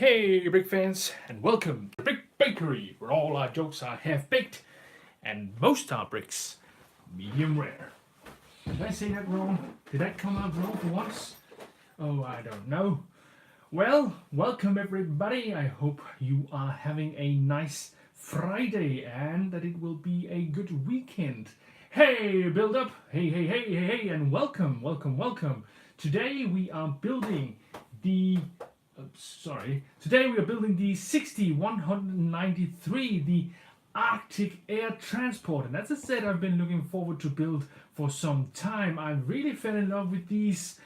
Hey brick fans, and welcome to Brick Bakery, where all our jokes are half-baked and most are bricks medium rare. Did I say that wrong? Did that come out wrong for once? Oh, I don't know. Well, welcome everybody. I hope you are having a nice Friday and that it will be a good weekend. Hey, build up. Hey, and welcome. Today we are building the Today we are building the 6193, the Arctic air transport, and that's a set I've been looking forward to build for some time. I really fell in love with these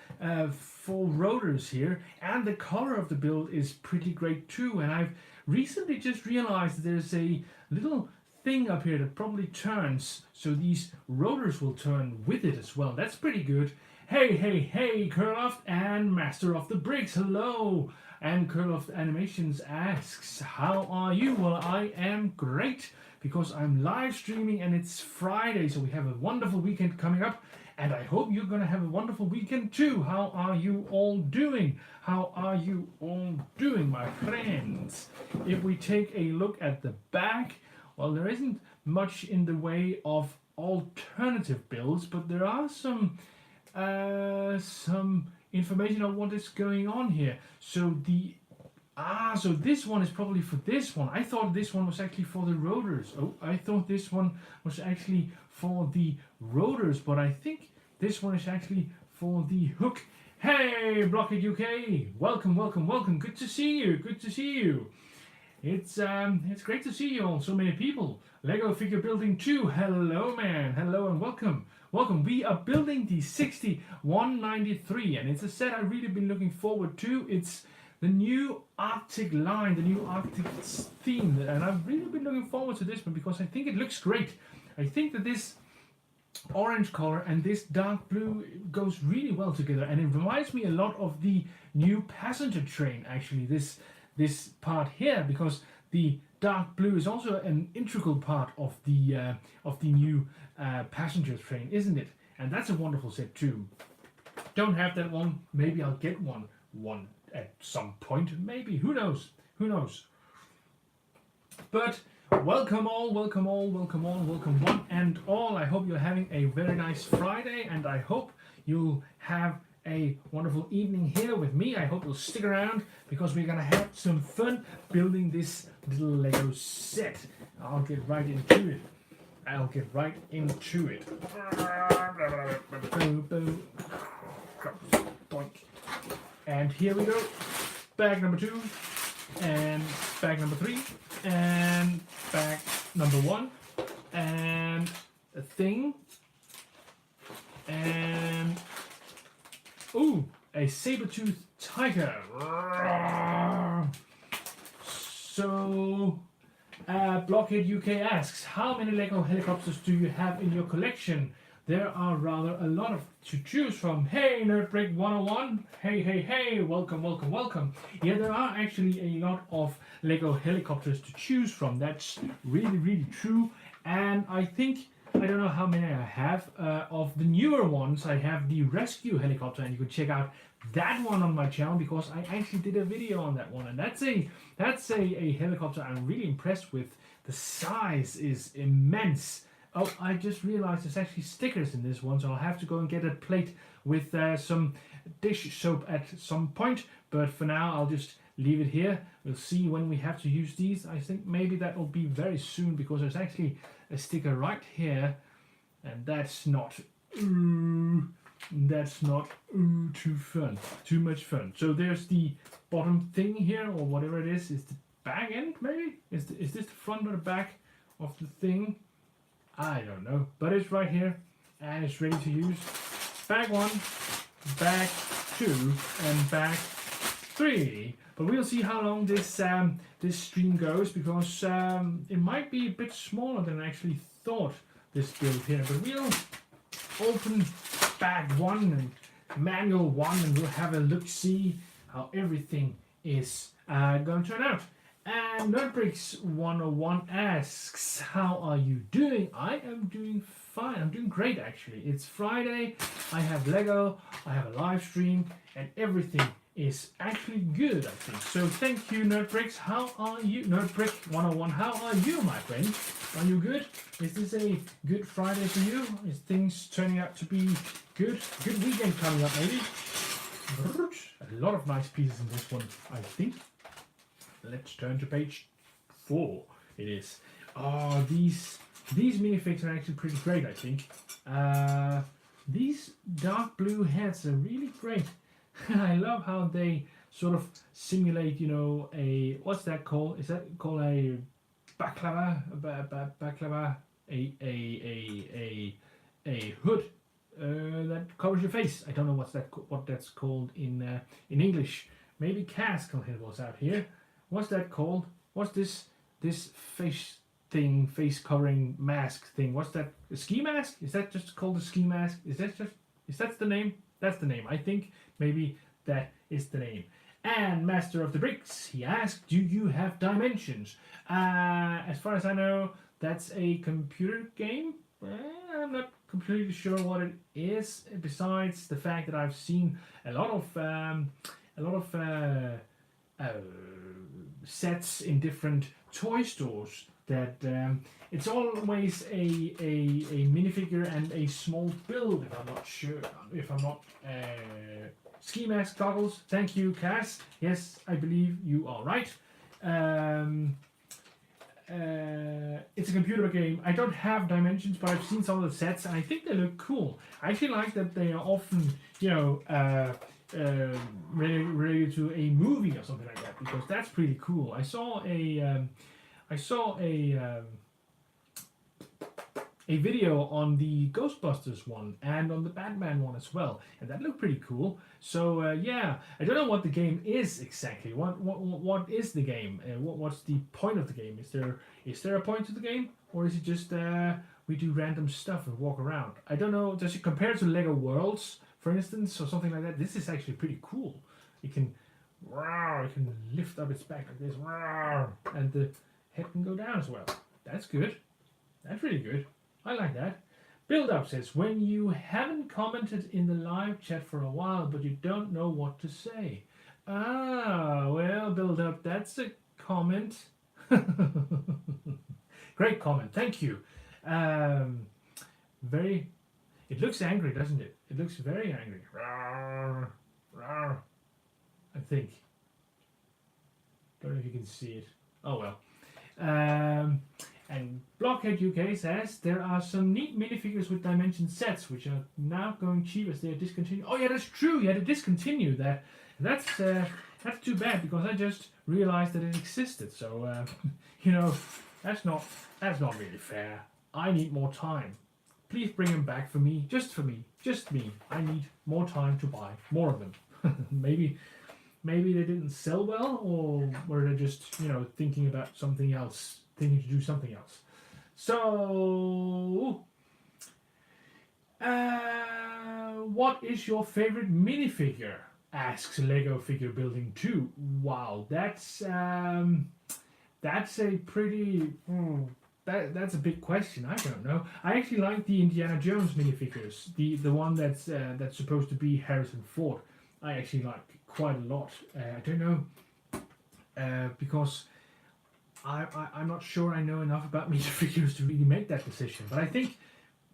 four rotors here, and the color of the build is pretty great too. And I've recently just realized there's a little thing up here that probably turns, so these rotors will turn with it as well. That's pretty good. Hey, Kurloft and Master of the Bricks, hello! And Kurloft Animations asks, how are you? Well, I am great because I'm live streaming and it's Friday, so we have a wonderful weekend coming up, and I hope you're going to have a wonderful weekend too. How are you all doing? How are you all doing, my friends? If we take a look at the back, well, there isn't much in the way of alternative builds, but there are some information on what is going on here. So so this one is probably for this one. I thought this one was actually for the rotors. Oh, I thought this one was actually for the rotors, but I think this one is actually for the hook. Hey, Blockhead UK, welcome. Good to see you. It's great to see you all, so many people. Lego Figure Building 2, hello man, hello and welcome. We are building the 6193, and it's a set I've really been looking forward to. It's the new Arctic line, the new Arctic theme, and I've really been looking forward to this one because I think it looks great. I think that this orange color and this dark blue goes really well together, and it reminds me a lot of the new passenger train, actually, this part here, because the dark blue is also an integral part of the new passenger train, isn't it? And that's a wonderful set too. Don't have that one. Maybe I'll get one at some point. Maybe. Who knows? But welcome one and all. I hope you're having a very nice Friday, and I hope you'll have a wonderful evening here with me. I hope you'll stick around because we're gonna have some fun building this little Lego set. I'll get right into it. And here we go. Bag number 2, and bag number 3, and bag number 1, and a thing, and ooh, a saber-toothed tiger. So, Blockhead UK asks, how many Lego helicopters do you have in your collection? There are rather a lot to choose from. Hey, Nerdbreak 101. Hey, welcome. Yeah, there are actually a lot of Lego helicopters to choose from. That's really true. And I don't know how many I have. Of the newer ones, I have the rescue helicopter, and you can check out that one on my channel because I actually did a video on that one, and that's a helicopter I'm really impressed with. The size is immense. Oh, I just realized there's actually stickers in this one, so I'll have to go and get a plate with some dish soap at some point. But for now, I'll just leave it here. We'll see when we have to use these. I think maybe that will be very soon because there's actually a sticker right here, and that's not too much fun. So there's the bottom thing here, or whatever it is the back end, maybe? Is this the front or the back of the thing? I don't know, but it's right here and it's ready to use. Bag 1, bag 2, and bag 3. But we'll see how long this stream goes because it might be a bit smaller than I actually thought, this build here. But we'll open bag 1 and manual 1, and we'll have a look-see how everything is going to turn out. And Nerdbricks 101 asks, how are you doing? I am doing fine. I'm doing great, actually. It's Friday. I have Lego. I have a live stream, and everything is actually good, I think. So thank you, Nerdbricks. How are you? Nerdbrick 101, how are you, my friend? Are you good? Is this a good Friday for you? Is things turning out to be good? Good weekend coming up, maybe? A lot of nice pieces in this one, I think. Let's turn to page 4. It is. Oh, these minifigs are actually pretty great, I think. These dark blue heads are really great. I love how they sort of simulate, you know, a, what's that called? Is that called a baklava? Baklava? A hood that covers your face. I don't know what that's called in English. Maybe Cass can help us out here. What's that called? What's this face thing, face covering mask thing? What's that? A ski mask? Is that just called a ski mask? Is that the name? That's the name. I think maybe that is the name. And Master of the Bricks, he asked, do you have dimensions? As far as I know, that's a computer game. I'm not completely sure what it is, besides the fact that I've seen a lot of sets in different toy stores that it's always a minifigure and a small build, if I'm not ski mask goggles. Thank you, Cass. Yes, I believe you are right. It's a computer game. I don't have dimensions, but I've seen some of the sets and I think they look cool. I actually like that they are often, you know, related to a movie or something like that, because that's pretty cool. I saw a video on the Ghostbusters one and on the Batman one as well, and that looked pretty cool. So yeah, I don't know what the game is exactly. What is the game? What's the point of the game? Is there a point to the game, or is it just we do random stuff and walk around? I don't know. Does it compare to Lego Worlds, for instance, or something like that? This is actually pretty cool. It can lift up its back like this, and the head can go down as well. That's good. That's really good. I like that. Build Up says, when you haven't commented in the live chat for a while, but you don't know what to say. Ah, well, Build Up, that's a comment. Great comment. Thank you. Very. It looks angry, doesn't it? It looks very angry. Rawr, rawr, I think. Don't know if you can see it. Oh well. And Blockhead UK says there are some neat minifigures with dimension sets which are now going cheap as they are discontinued. Oh yeah, that's true. Yeah, they discontinued that. That's too bad, because I just realized that it existed. So you know, that's not really fair. I need more time. Please bring them back for me, just me. I need more time to buy more of them. Maybe they didn't sell well, or were they just, you know, thinking about something else, thinking to do something else. So, what is your favorite minifigure? Asks Lego Figure Building 2. Wow, that's a pretty. That's a big question. I don't know. I actually like the Indiana Jones minifigures. The one that's supposed to be Harrison Ford. I actually like quite a lot. I don't know, because I'm not sure I know enough about minifigures to really make that decision. But I think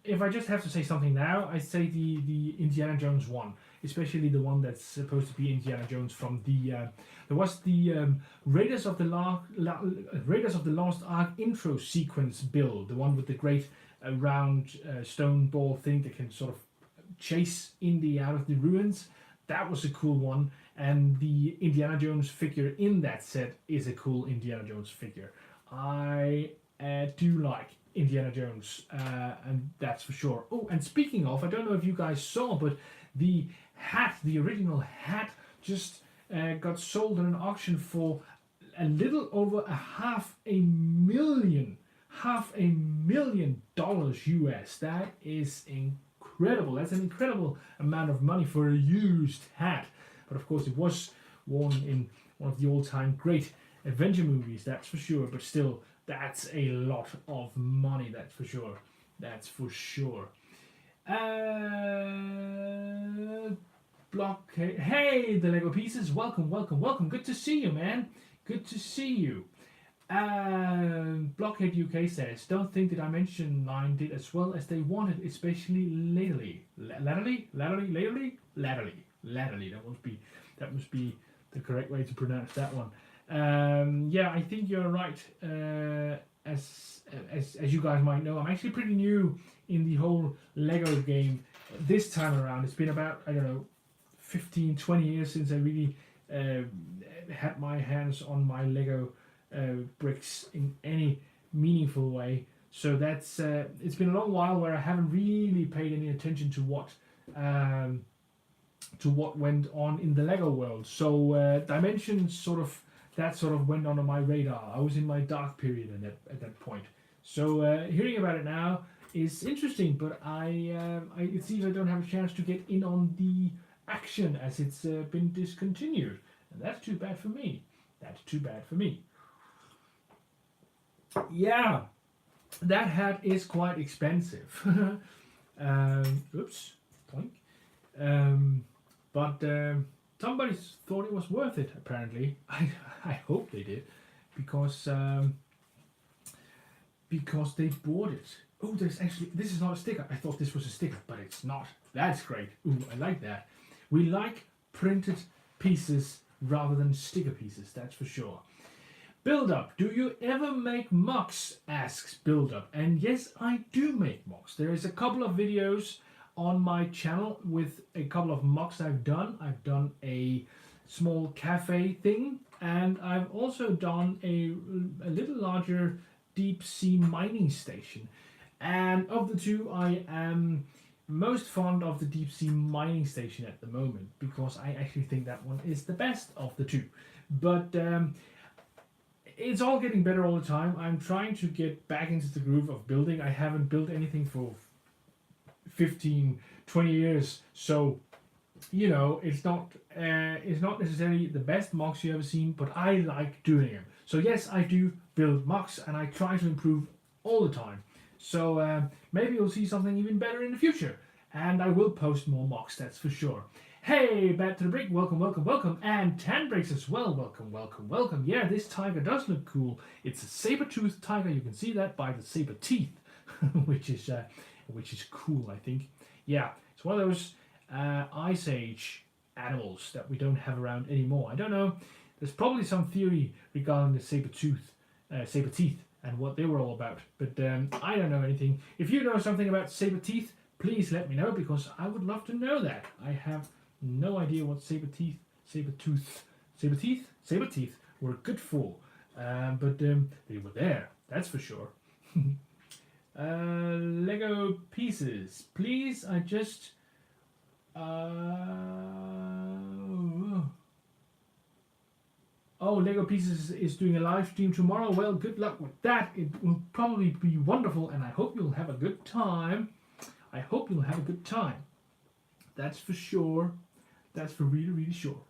if I just have to say something now, I'd say the Indiana Jones one, especially the one that's supposed to be Indiana Jones from the there was the Raiders of the Lost Ark intro sequence build, the one with the great round stone ball thing that can sort of chase Indy out of the ruins. That was a cool one, and the Indiana Jones figure in that set is a cool Indiana Jones figure. I do like Indiana Jones, and that's for sure. Oh, and speaking of, I don't know if you guys saw, but the original hat, just got sold in an auction for a little over $500,000 US. That is incredible. That's an incredible amount of money for a used hat. But of course, it was worn in one of the all-time great adventure movies, that's for sure. But still, that's a lot of money, that's for sure. That's for sure. Blockhead. Hey, the Lego pieces. Welcome, welcome, welcome. Good to see you, man. Good to see you. Blockhead UK says, don't think the Dimension line did as well as they wanted, especially latterly. Latterly? That must be the correct way to pronounce that one. Yeah, I think you're right. As you guys might know, I'm actually pretty new in the whole Lego game this time around. It's been about, I don't know, 15, 20 years since I really had my hands on my Lego bricks in any meaningful way. So that's it's been a long while where I haven't really paid any attention to what went on in the Lego world. So Dimensions sort of went under my radar. I was in my dark period at that point. So hearing about it now is interesting, but it seems I don't have a chance to get in on the action as it's been discontinued, and that's too bad for me. Yeah, that hat is quite expensive. Oops, boink. But somebody thought it was worth it. Apparently, I hope they did, because they bought it. Oh, this is not a sticker. I thought this was a sticker, but it's not. That's great. Ooh, I like that. We like printed pieces rather than sticker pieces, that's for sure. Build Up. Do you ever make mocks? Asks Build Up. And yes, I do make mocks. There is a couple of videos on my channel with a couple of mocks I've done. I've done a small cafe thing, and I've also done a little larger deep sea mining station. And of the two, I am most fond of the deep sea mining station at the moment, because I actually think that one is the best of the two. But it's all getting better all the time. I'm trying to get back into the groove of building. I haven't built anything for 15, 20 years, so you know, it's not necessarily the best mocks you ever seen, but I like doing them. So yes, I do build mocks, and I try to improve all the time. So maybe you'll see something even better in the future, and I will post more mocks, that's for sure. Hey, Back to the Brick, welcome, welcome, welcome, and Tan Breaks as well, welcome, welcome, welcome. Yeah, this tiger does look cool. It's a saber-toothed tiger. You can see that by the saber teeth, which is cool, I think. Yeah, it's one of those Ice Age animals that we don't have around anymore. I don't know. There's probably some theory regarding the saber teeth, and what they were all about. But I don't know anything. If you know something about saber teeth, please let me know, because I would love to know that. I have no idea what saber teeth were good for. But they were there, that's for sure. Lego pieces, please. I just Lego Pieces is doing a live stream tomorrow. Well, good luck with that. It will probably be wonderful, and I hope you'll have a good time. That's for sure. That's for really, really sure.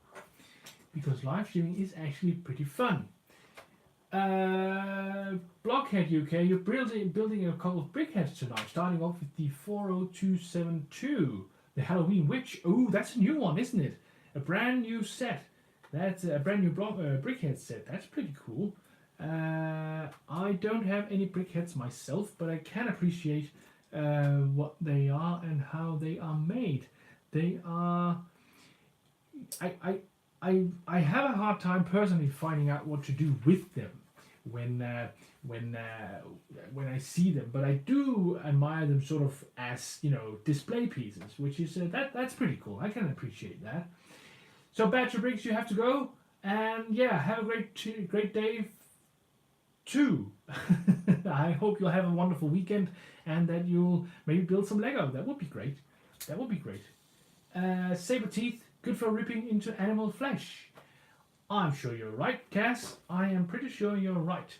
Because live streaming is actually pretty fun. Blockhead UK, you're building a couple of brickheads tonight, starting off with the 40272, the Halloween Witch. Oh, that's a new one, isn't it? A brand new set. That's a brand new brickhead set. That's pretty cool. I don't have any brickheads myself, but I can appreciate what they are and how they are made. They are. I have a hard time personally finding out what to do with them when I see them, but I do admire them sort of as, you know, display pieces, which is that's pretty cool. I can appreciate that. So Batch of Bricks, you have to go, and yeah, have a great day too. I hope you'll have a wonderful weekend, and that you'll maybe build some Lego. That would be great. Saber teeth, good for ripping into animal flesh. I'm sure you're right, Cass. I am pretty sure you're right.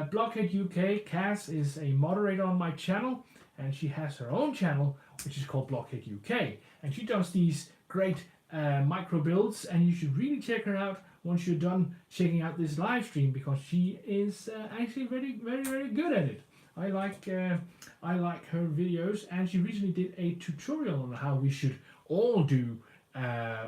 Blockhead UK, Cass is a moderator on my channel, and she has her own channel, which is called Blockhead UK, and she does these great micro builds, and you should really check her out once you're done checking out this live stream, because she is actually very, very, very good at it. I like her videos, and she recently did a tutorial on how we should all do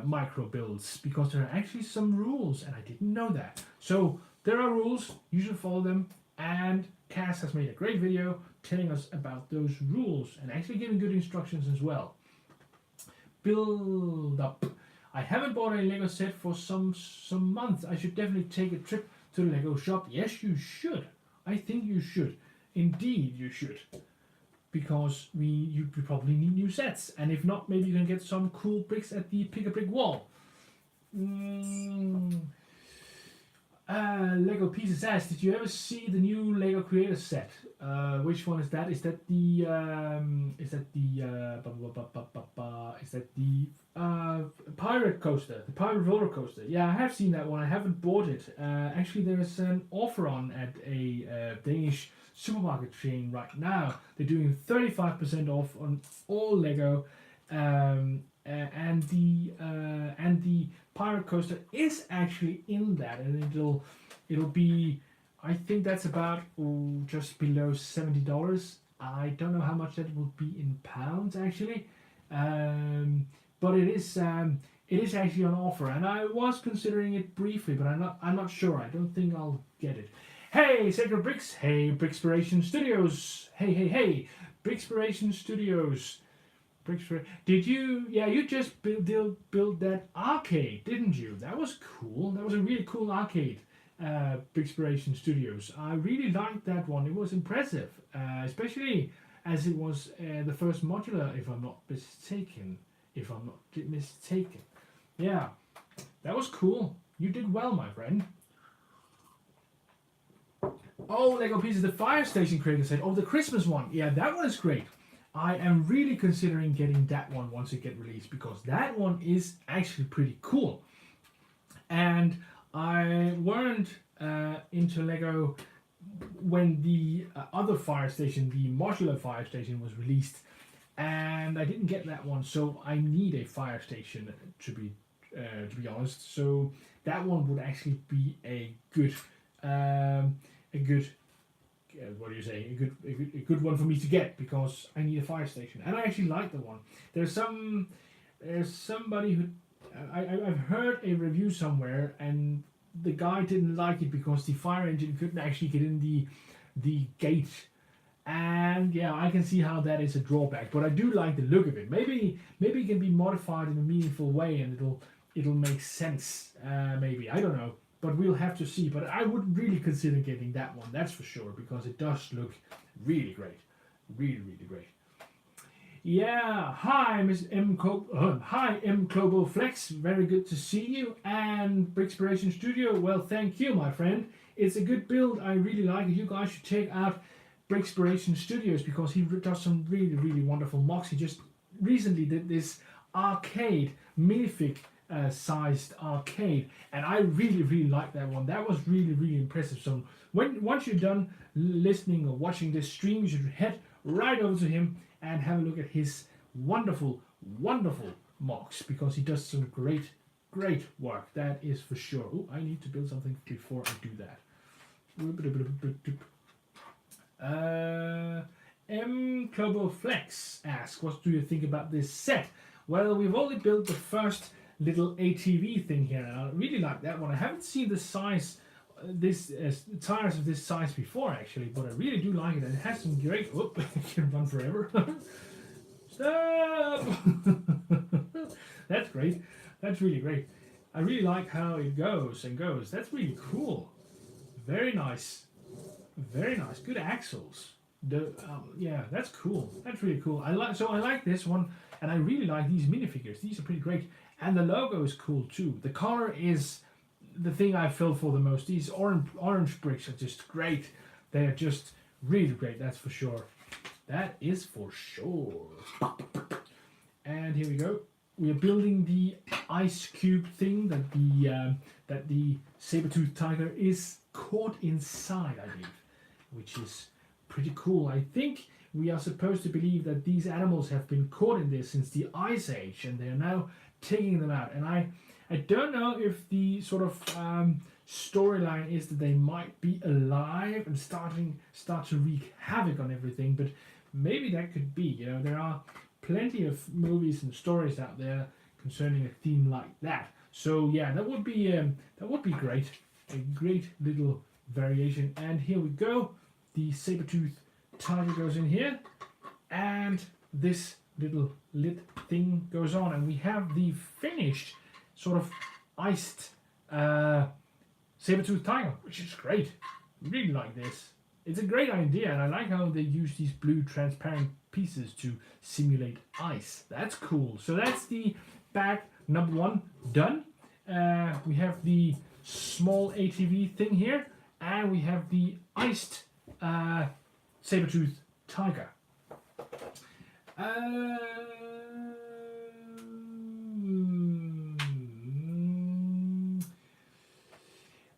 micro builds, because there are actually some rules, and I didn't know that. So there are rules, you should follow them, and Cass has made a great video telling us about those rules and actually giving good instructions as well. Build up. I haven't bought a Lego set for some months. I should definitely take a trip to the Lego shop. Yes, you should. I think you should. Indeed, you should. Because you probably need new sets. And if not, maybe you can get some cool bricks at the Pick a Brick wall. Lego Pieces asks, did you ever see the new Lego Creator set? Which one is that? Is that the pirate coaster, the pirate roller coaster? Yeah, I have seen that one. I haven't bought it. Actually, there is an offer on at a Danish supermarket chain right now. They're doing 35% off on all Lego, and the pirate coaster is actually in that, and it'll be, I think that's about just below $70. I don't know how much that will be in pounds actually, but it is actually on offer, and I was considering it briefly, but I'm not sure. I don't think I'll get it. Hey, Sacred Bricks. Hey, Brickspiration Studios. Hey, Brickspiration Studios. Did you? Yeah, you just build that arcade, didn't you? That was cool. That was a really cool arcade. Brickspiration Studios. I really liked that one. It was impressive, especially as it was the first modular, if I'm not mistaken. Yeah, that was cool. You did well, my friend. Oh, Lego Pieces, the Fire Station creator said, oh, the Christmas one. Yeah, that one is great. I am really considering getting that one once it gets released, because that one is actually pretty cool. And I weren't into Lego when the other fire station, the modular fire station, was released, and I didn't get that one, so I need a fire station to be honest. So that one would actually be a good what do you say? A good one for me to get, because I need a fire station, and I actually like the one. There's somebody who I've heard a review somewhere, and the guy didn't like it because the fire engine couldn't actually get in the gate, and yeah, I can see how that is a drawback. But I do like the look of it. Maybe it can be modified in a meaningful way, and it'll make sense. Maybe, I don't know. But we'll have to see. But I would really consider getting that one, that's for sure, because it does look really great. Really, really great. Yeah, hi, Miss M. Hi, M. Globo Flex. Very good to see you. And Brickspiration Studio, well, thank you, my friend. It's a good build. I really like it. You guys should check out Brickspiration Studios, because he does some really, really wonderful mocks. He just recently did this arcade minifig sized arcade, and I really like that one. That was really impressive. So once you're done listening or watching this stream, you should head right over to him and have a look at his wonderful mocks, because he does some great work, that is for sure. Oh, I need to build something before I do that. M. Globo Flex asks, what do you think about this set? Well, we've only built the first little ATV thing here, and I really like that one. I haven't seen the size, tires of this size before actually, but I really do like it, and it has some great. Oh, it can run forever. Stop! That's great. That's really great. I really like how it goes. That's really cool. Very nice. Very nice. Good axles. Yeah, that's cool. That's really cool. I like this one, and I really like these minifigures. These are pretty great. And the logo is cool too. The color is the thing I feel for the most. These orange bricks are just great. They are just really great, that's for sure. That is for sure. And here we go. We are building the ice cube thing that the saber-toothed tiger is caught inside, I believe, which is pretty cool. I think we are supposed to believe that these animals have been caught in this since the Ice Age, and they are now taking them out. And I don't know if the sort of storyline is that they might be alive and start to wreak havoc on everything, but maybe that could be. You know, there are plenty of movies and stories out there concerning a theme like that. So yeah, that would be great. A great little variation. And here we go. The saber-tooth tiger goes in here, and this little lid thing goes on, and we have the finished sort of iced saber-tooth tiger, which is great. Really like this. It's a great idea, and I like how they use these blue transparent pieces to simulate ice. That's cool. So that's the bag number 1 done. We have the small ATV thing here, and we have the iced saber-tooth tiger.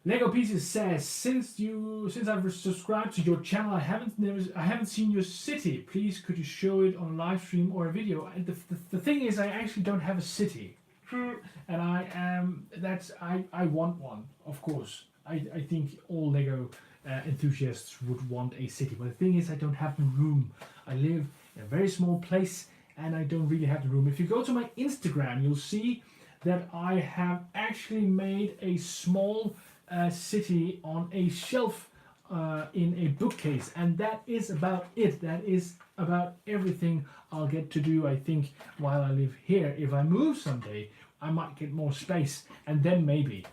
Lego Pieces says, since I've subscribed to your channel, I haven't seen your city. Please, could you show it on a live stream or a video? And the thing is, I actually don't have a city, and I want one, of course. I think all Lego enthusiasts would want a city, but the thing is, I don't have the room. I live in a very small place, and I don't really have the room. If you go to my Instagram, you'll see that I have actually made a small city on a shelf in a bookcase, and that is about it. That is about everything I'll get to do, I think, while I live here. If I move someday, I might get more space, and then maybe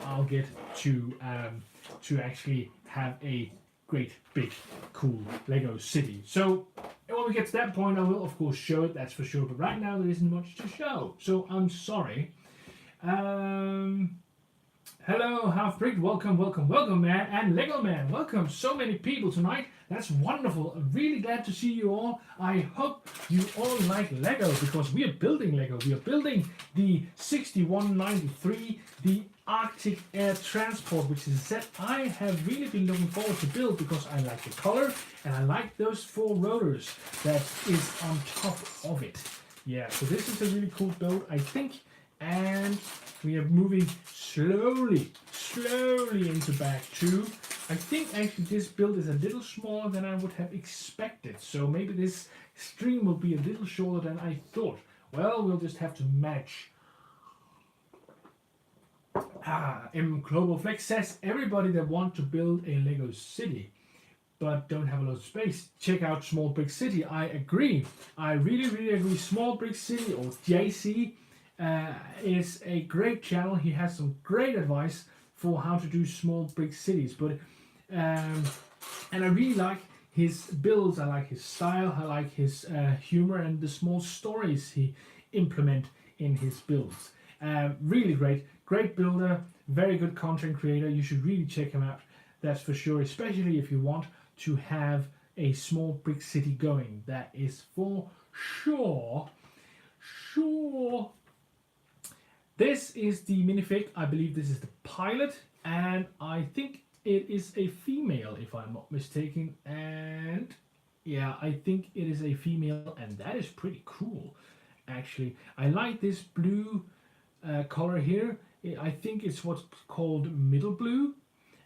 I'll get to actually have a great big cool Lego city. So when we get to that point, I will of course show it, that's for sure, but right now there isn't much to show, so I'm sorry. Hello, Half-Bricked, welcome, man, and Lego Man, welcome. So many people tonight, that's wonderful. I'm really glad to see you all. I hope you all like Lego, because we are building Lego. We are building the 6193, the Arctic Air Transport, which is a set I have really been looking forward to build, because I like the color, and I like those 4 rotors that is on top of it. Yeah, so this is a really cool build, I think, and we are moving slowly into bag 2. I think actually this build is a little smaller than I would have expected, so maybe this stream will be a little shorter than I thought. Well, we'll just have to match. M Global Flex says, everybody that want to build a Lego city but don't have a lot of space, check out Small Brick City. I agree. I really agree. Small Brick City, or JC, is a great channel. He has some great advice for how to do small brick cities, but and I really like his builds. I like his style. I like his humor and the small stories he implement in his builds. Really great builder, very good content creator. You should really check him out, that's for sure, especially if you want to have a small brick city going. That is for sure. This is the minifig. I believe this is the pilot, and I think it is a female, if I'm not mistaken. And yeah, I think it is a female, and that is pretty cool, actually. I like this blue color here. I think it's what's called middle blue,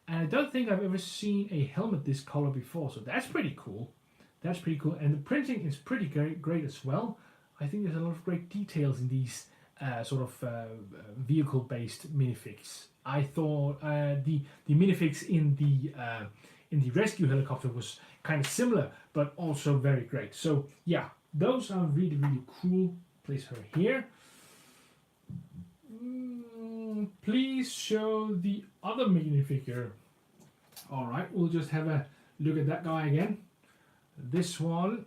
and I don't think I've ever seen a helmet this color before, so that's pretty cool. That's pretty cool, and the printing is pretty great as well. I think there's a lot of great details in these sort of vehicle-based minifigs. I thought the minifigs in the rescue helicopter was kind of similar, but also very great. So yeah, those are really cool. Place her here. Please show the other minifigure. All right, we'll just have a look at that guy again. This one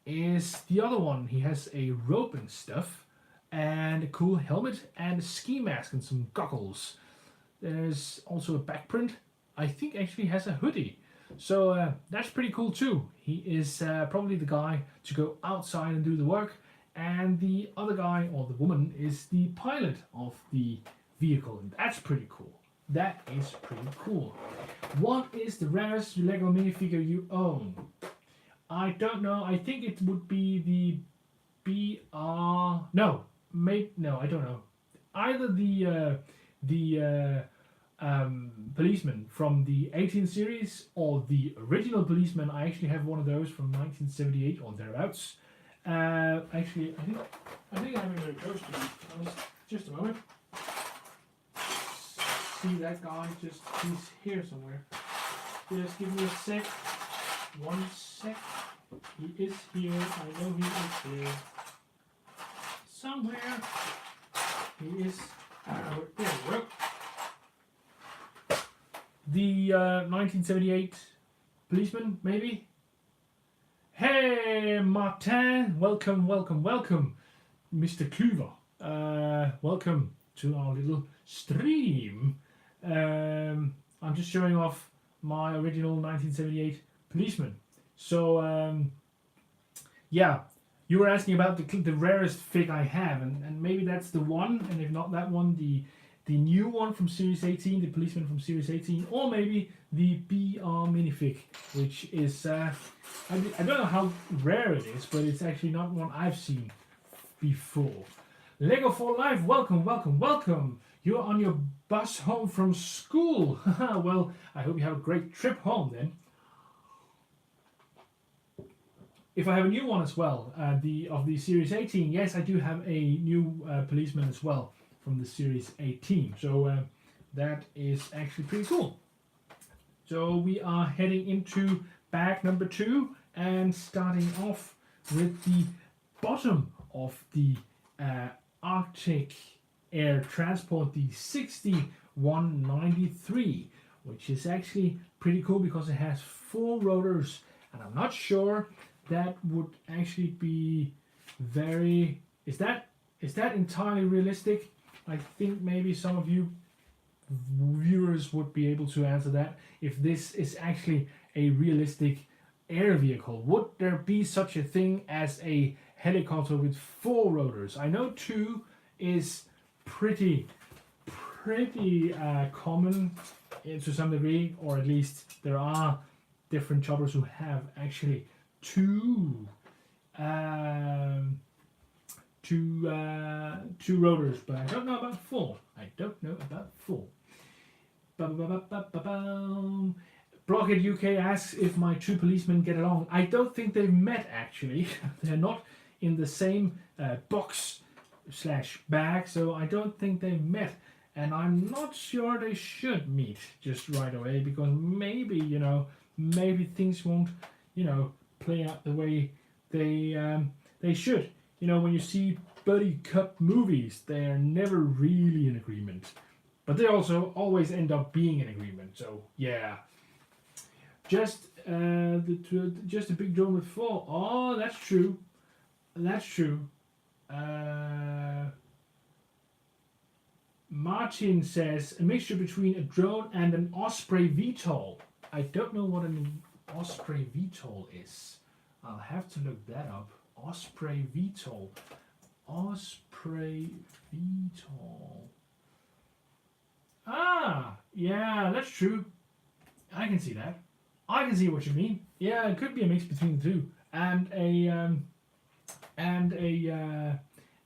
is the other one. He has a rope and stuff, and a cool helmet, and a ski mask, and some goggles. There's also a back print. I think actually has a hoodie. So that's pretty cool too. He is probably the guy to go outside and do the work, and the other guy, or the woman, is the pilot of the vehicle, and that's pretty cool. That is pretty cool. What is the rarest Lego minifigure you own? I don't know. I think it would be the BR. No, I don't know. Either the policeman from the 18 series, or the original policeman. I actually have one of those from 1978 or thereabouts. Actually, I think I have it very close to me. Just a moment. See that guy? He's here somewhere. Just give me a sec. 1 sec. He is here. I know he is here. Somewhere. He is. There we go. The 1978 policeman, maybe? Hey, Martin! Welcome, welcome, welcome, Mr. Kluver. Welcome to our little stream. I'm just showing off my original 1978 policeman. So, yeah, you were asking about the rarest fig I have, and maybe that's the one, and if not that one, the new one from Series 18, the policeman from Series 18, or maybe the BR minifig, which is, I don't know how rare it is, but it's actually not one I've seen before. Lego for Life, welcome, welcome, welcome. You're on your bus home from school. Well, I hope you have a great trip home then. If I have a new one as well, of the Series 18, yes, I do have a new policeman as well from the Series 18. So that is actually pretty cool. So we are heading into bag number 2 and starting off with the bottom of the Arctic Air Transport, the 6193, which is actually pretty cool because it has 4 rotors, and I'm not sure that would actually be very... Is that entirely realistic? I think maybe some of you viewers would be able to answer that. If this is actually a realistic air vehicle, would there be such a thing as a helicopter with 4 rotors? I know 2 is pretty common to some degree, or at least there are different choppers who have actually 2 rotors, but I don't know about 4. I don't know about 4. Blockhead UK asks if my 2 policemen get along. I don't think they've met actually. They're not in the same box/bag, so I don't think they've met. And I'm not sure they should meet just right away, because maybe, maybe things won't, play out the way they should. When you see buddy cop movies, they're never really in agreement, but they also always end up being in agreement. So yeah, just a big drone with 4. Oh, that's true. That's true. Martin says a mixture between a drone and an Osprey VTOL. I don't know what an Osprey VTOL is. I'll have to look that up. Osprey VTOL. Osprey VTOL. Ah, yeah, that's true. I can see that. I can see what you mean. Yeah, it could be a mix between the two. And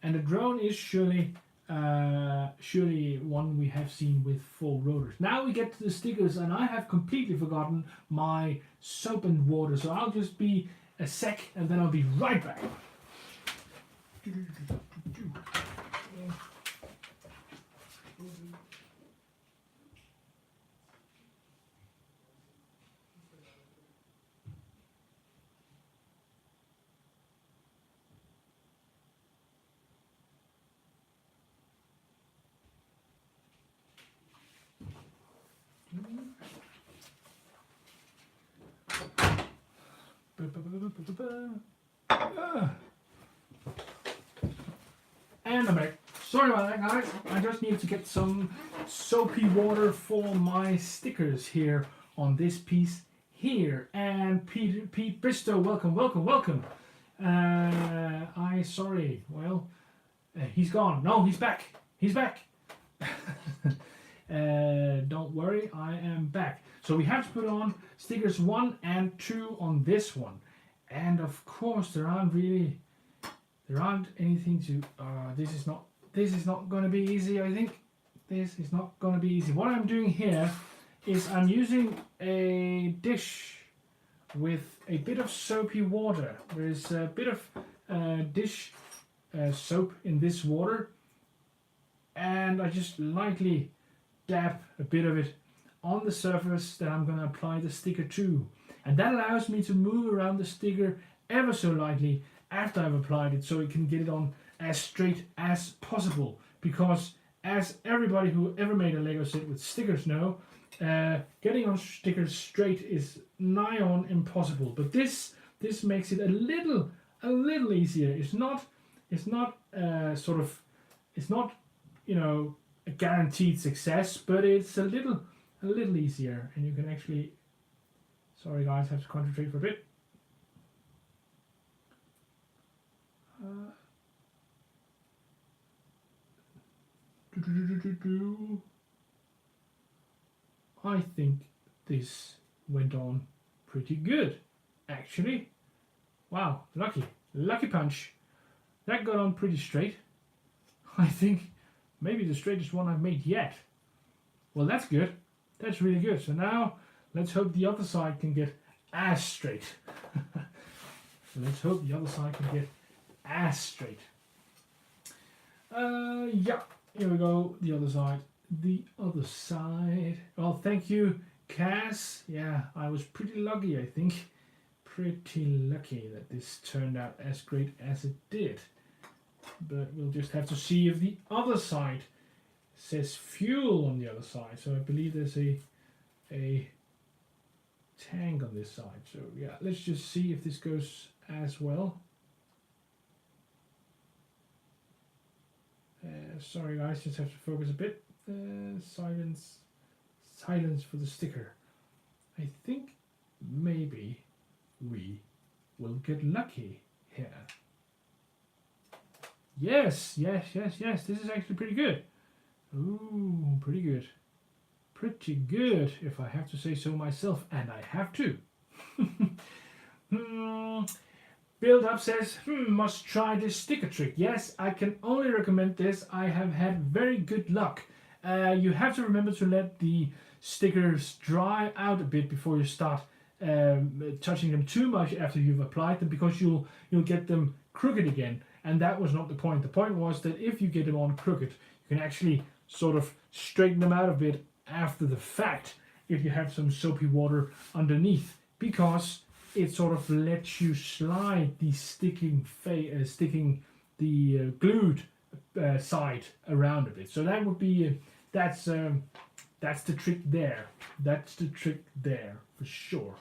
a drone is surely one we have seen with 4 rotors. Now we get to the stickers, and I have completely forgotten my soap and water, so I'll just be a sec and then I'll be right back. And I'm back. Sorry about that, guys. I just need to get some soapy water for my stickers here on this piece here. And Pete Bristow, welcome, welcome, welcome. Sorry. Well, he's gone. No, he's back. He's back. Don't worry, I am back. So we have to put on stickers 1 and 2 on this one, and of course there aren't anything to. This is not going to be easy. I think this is not going to be easy. What I'm doing here is I'm using a dish with a bit of soapy water. There's a bit of dish soap in this water, and I just lightly dab a bit of it on the surface that I'm going to apply the sticker to, and that allows me to move around the sticker ever so lightly after I've applied it, so it can get it on as straight as possible, because as everybody who ever made a Lego set with stickers know, getting on stickers straight is nigh on impossible. But this makes it a little easier. It's not you know, a guaranteed success, but it's a little easier, and you can actually, sorry guys, I have to concentrate for a bit. I think this went on pretty good, actually. Wow, lucky punch. That got on pretty straight. I think maybe the straightest one I've made yet. Well, that's good. That's really good. So now let's hope the other side can get as straight. Let's hope the other side can get as straight. Yeah, here we go. The other side. The other side. Well, thank you, Cass. Yeah, I was pretty lucky, I think. Pretty lucky that this turned out as great as it did. But we'll just have to see if the other side says fuel on the other side. So I believe there's a tank on this side. So yeah, let's just see if this goes as well. Sorry guys, just have to focus a bit. Silence for the sticker. I think maybe we will get lucky here. Yes. This is actually pretty good. Ooh, pretty good. Pretty good, if I have to say so myself, and I have to. Build Up says, must try this sticker trick. Yes, I can only recommend this. I have had very good luck. You have to remember to let the stickers dry out a bit before you start touching them too much after you've applied them, because you'll get them crooked again, and that was not the point. The point was that if you get them on crooked, you can actually sort of straighten them out a bit after the fact if you have some soapy water underneath, because it sort of lets you slide the glued side around a bit. So that would be that's the trick there. That's the trick there for sure.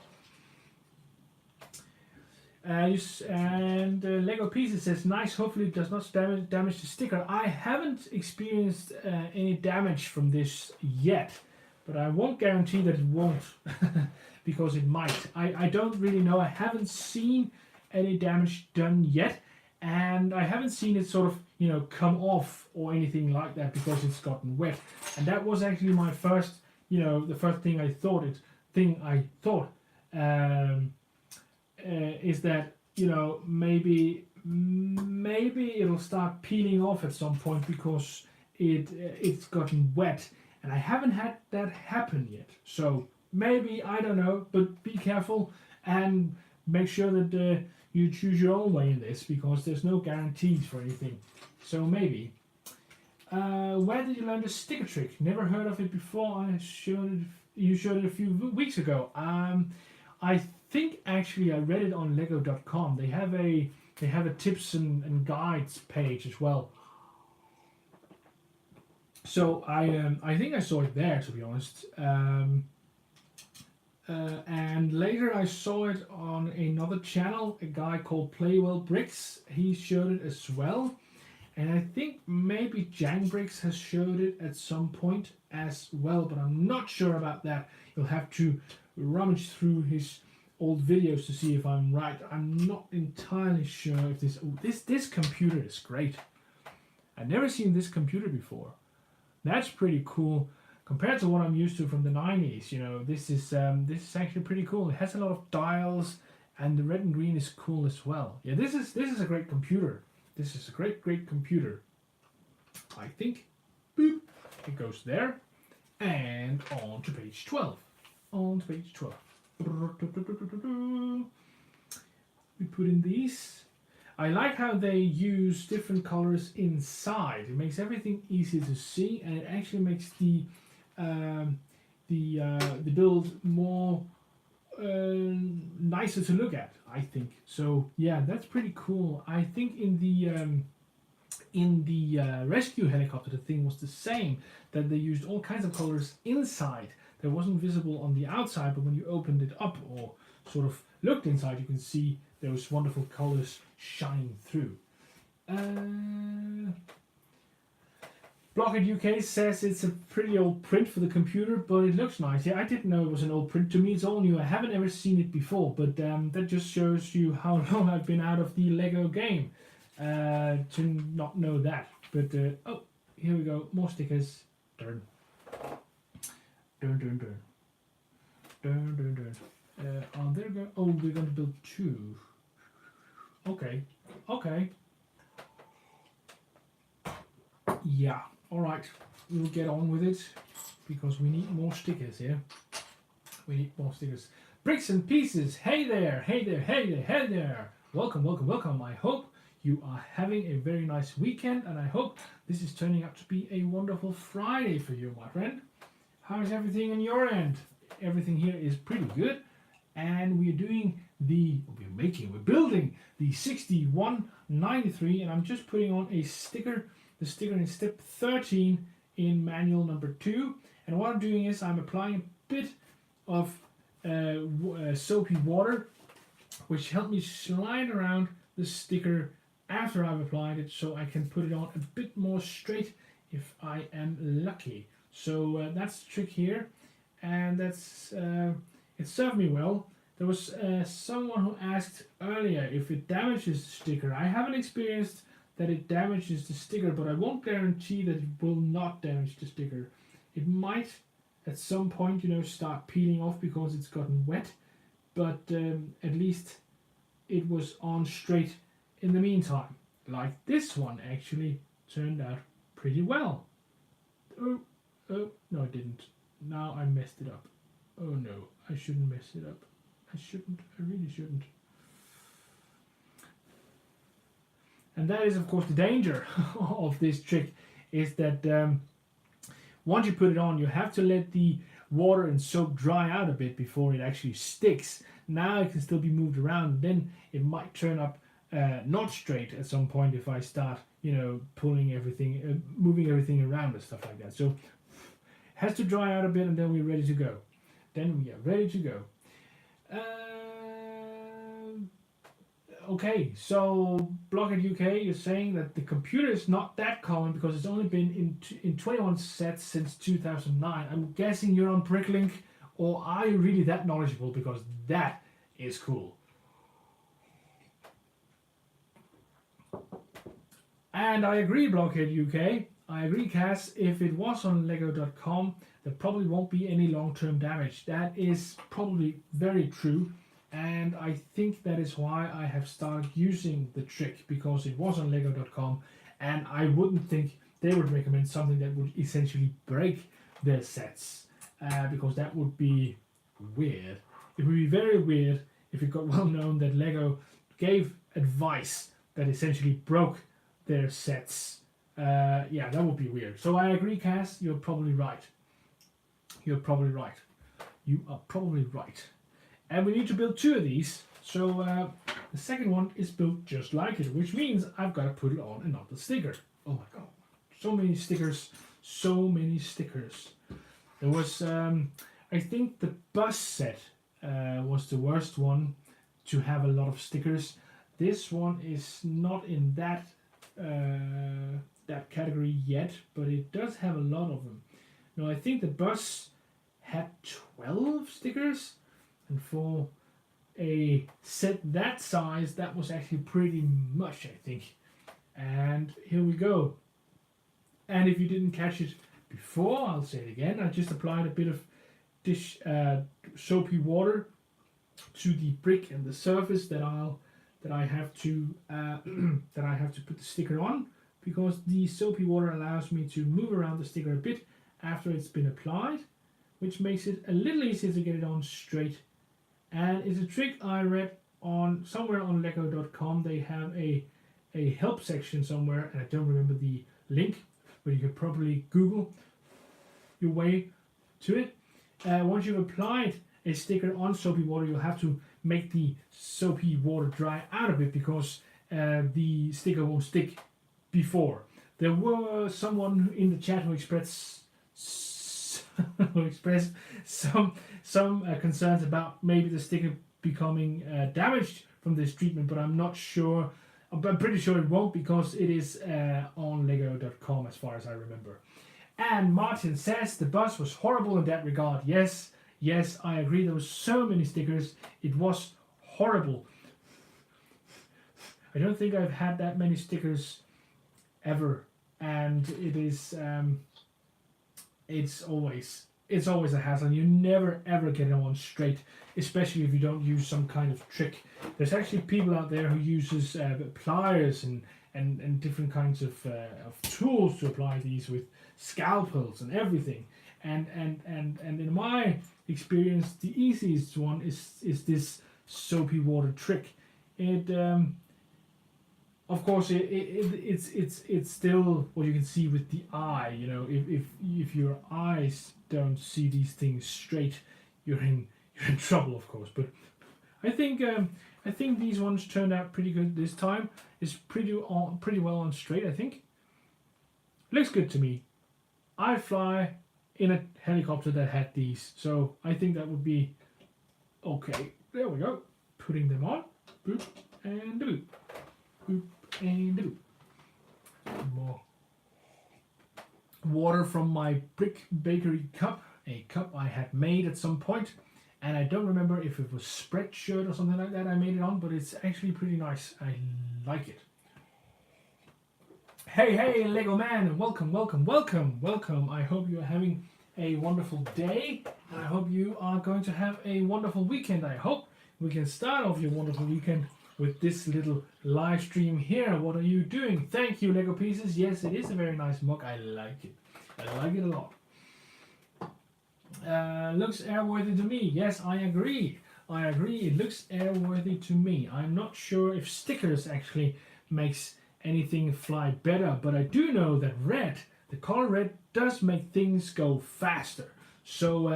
Lego Pieces says, nice, hopefully it does not damage the sticker. I haven't experienced any damage from this yet, but I won't guarantee that it won't, because it might. I don't really know. I haven't seen any damage done yet, and I haven't seen it sort of, you know, come off or anything like that because it's gotten wet. And that was actually my first, you know, the first thing I thought is that, you know, maybe it'll start peeling off at some point because it's gotten wet, and I haven't had that happen yet. So maybe, I don't know, but be careful and make sure that you choose your own way in this, because there's no guarantees for anything. So maybe. Where did you learn the sticker trick? Never heard of it before. You showed it a few weeks ago. I think actually I read it on Lego.com. They have a tips and guides page as well. So I think I saw it there, to be honest. And later I saw it on another channel, a guy called Playwell Bricks. He showed it as well. And I think maybe Jang Bricks has showed it at some point as well, but I'm not sure about that. You'll have to rummage through his old videos to see if I'm right. I'm not entirely sure if this computer is great. I've never seen this computer before. That's pretty cool compared to what I'm used to from the 90s. You know, this is actually pretty cool. It has a lot of dials, and the red and green is cool as well. Yeah, this is a great computer. This is a great computer. I think. Boop. It goes there, and on to page 12. On to page 12. We put in these. I like how they use different colors inside. It makes everything easy to see, and it actually makes the build more nicer to look at, I think. So yeah, that's pretty cool. I think in the rescue helicopter, the thing was the same, that they used all kinds of colors inside that wasn't visible on the outside, but when you opened it up or sort of looked inside, you can see those wonderful colors shining through. Blockhead UK says it's a pretty old print for the computer, but it looks nice. Yeah, I didn't know it was an old print. To me, it's all new. I haven't ever seen it before, but that just shows you how long I've been out of the Lego game to not know that. But oh, here we go, more stickers. Dun dun dun dun dun dun dun. Oh, there we go. Oh, we're going to build 2. Okay, okay. Yeah. All right, we'll get on with it because we need more stickers here. We need more stickers. Bricks and Pieces. Hey there, hey there, hey there, hey there. Welcome, welcome, welcome. I hope you are having a very nice weekend, and I hope this is turning out to be a wonderful Friday for you, my friend. How is everything on your end? Everything here is pretty good, and we're doing we're building the 6193, and I'm just putting on a sticker. The sticker in step 13 in manual number 2, and what I'm doing is I'm applying a bit of soapy water, which helped me slide around the sticker after I've applied it, so I can put it on a bit more straight if I am lucky. So that's the trick here, and that's it served me well. There was someone who asked earlier if it damages the sticker. I haven't experienced that it damages the sticker, but I won't guarantee that it will not damage the sticker. It might at some point, start peeling off because it's gotten wet, but at least it was on straight in the meantime. Like this one actually turned out pretty well. Oh, no it didn't. Now I messed it up. Oh no, I shouldn't mess it up. I really shouldn't. And that is, of course, the danger of this trick, is that once you put it on, you have to let the water and soap dry out a bit before it actually sticks. Now it can still be moved around. Then it might turn up not straight at some point if I start, pulling everything, moving everything around and stuff like that. So it has to dry out a bit, and then we're ready to go. Okay, so Blockhead UK, you're saying that the computer is not that common because it's only been in 21 sets since 2009. I'm guessing you're on Bricklink, or are you really that knowledgeable? Because that is cool. And I agree, Blockhead UK. I agree, Cass. If it was on Lego.com, there probably won't be any long-term damage. That is probably very true. And I think that is why I have started using the trick, because it was on Lego.com, and I wouldn't think they would recommend something that would essentially break their sets, because that would be weird. It would be very weird if it got well known that Lego gave advice that essentially broke their sets. Yeah, that would be weird. So I agree, Cass, you're probably right. You are probably right. And we need to build 2 of these, so the second one is built just like it, which means I've got to put it on another sticker. Oh my god, so many stickers. There was, I think the bus set was the worst one to have a lot of stickers. This one is not in that category yet, but it does have a lot of them. Now I think the bus had 12 stickers. And for a set that size, that was actually pretty much, I think. And here we go. And if you didn't catch it before, I'll say it again. I just applied a bit of soapy water to the brick and the surface that I have to put the sticker on, because the soapy water allows me to move around the sticker a bit after it's been applied, which makes it a little easier to get it on straight. And it's a trick I read on somewhere on Lego.com they have a help section somewhere, and I don't remember the link, but you could probably Google your way to it. Once you've applied a sticker on soapy water, you'll have to make the soapy water dry out of it, because the sticker won't stick before. There were someone in the chat who expressed some concerns about maybe the sticker becoming damaged from this treatment, but I'm not sure. I'm pretty sure it won't, because it is on Lego.com as far as I remember. And Martin says the bus was horrible in that regard. Yes, I agree. There were so many stickers. It was horrible. I don't think I've had that many stickers ever, and it is it's always a hassle. You never ever get them on straight, especially if you don't use some kind of trick. There's actually people out there who uses pliers and different kinds of tools to apply these, with scalpels and everything. And in my experience, the easiest one is this soapy water trick. It of course it's still what you can see with the eye. You know, if your eyes don't see these things straight, you're in trouble, of course. But I think these ones turned out pretty good this time. It's pretty well on straight, I think. Looks good to me. I'd fly in a helicopter that had these, so I think that would be okay. There we go. Putting them on. Boop and boop. Boop and boop. More water from my brick bakery cup, a cup I had made at some point, and I don't remember if it was Spreadshirt or something like that I made it on, but it's actually pretty nice. I like it. Hey Lego man, welcome. I hope you're having a wonderful day, and I hope you are going to have a wonderful weekend. I hope we can start off your wonderful weekend with this little live stream here. What are you doing? Thank you, Lego Pieces. Yes, it is a very nice mug. I like it. I like it a lot. Looks airworthy to me. Yes, I agree. It looks airworthy to me. I'm not sure if stickers actually makes anything fly better, but I do know that the color red does make things go faster. So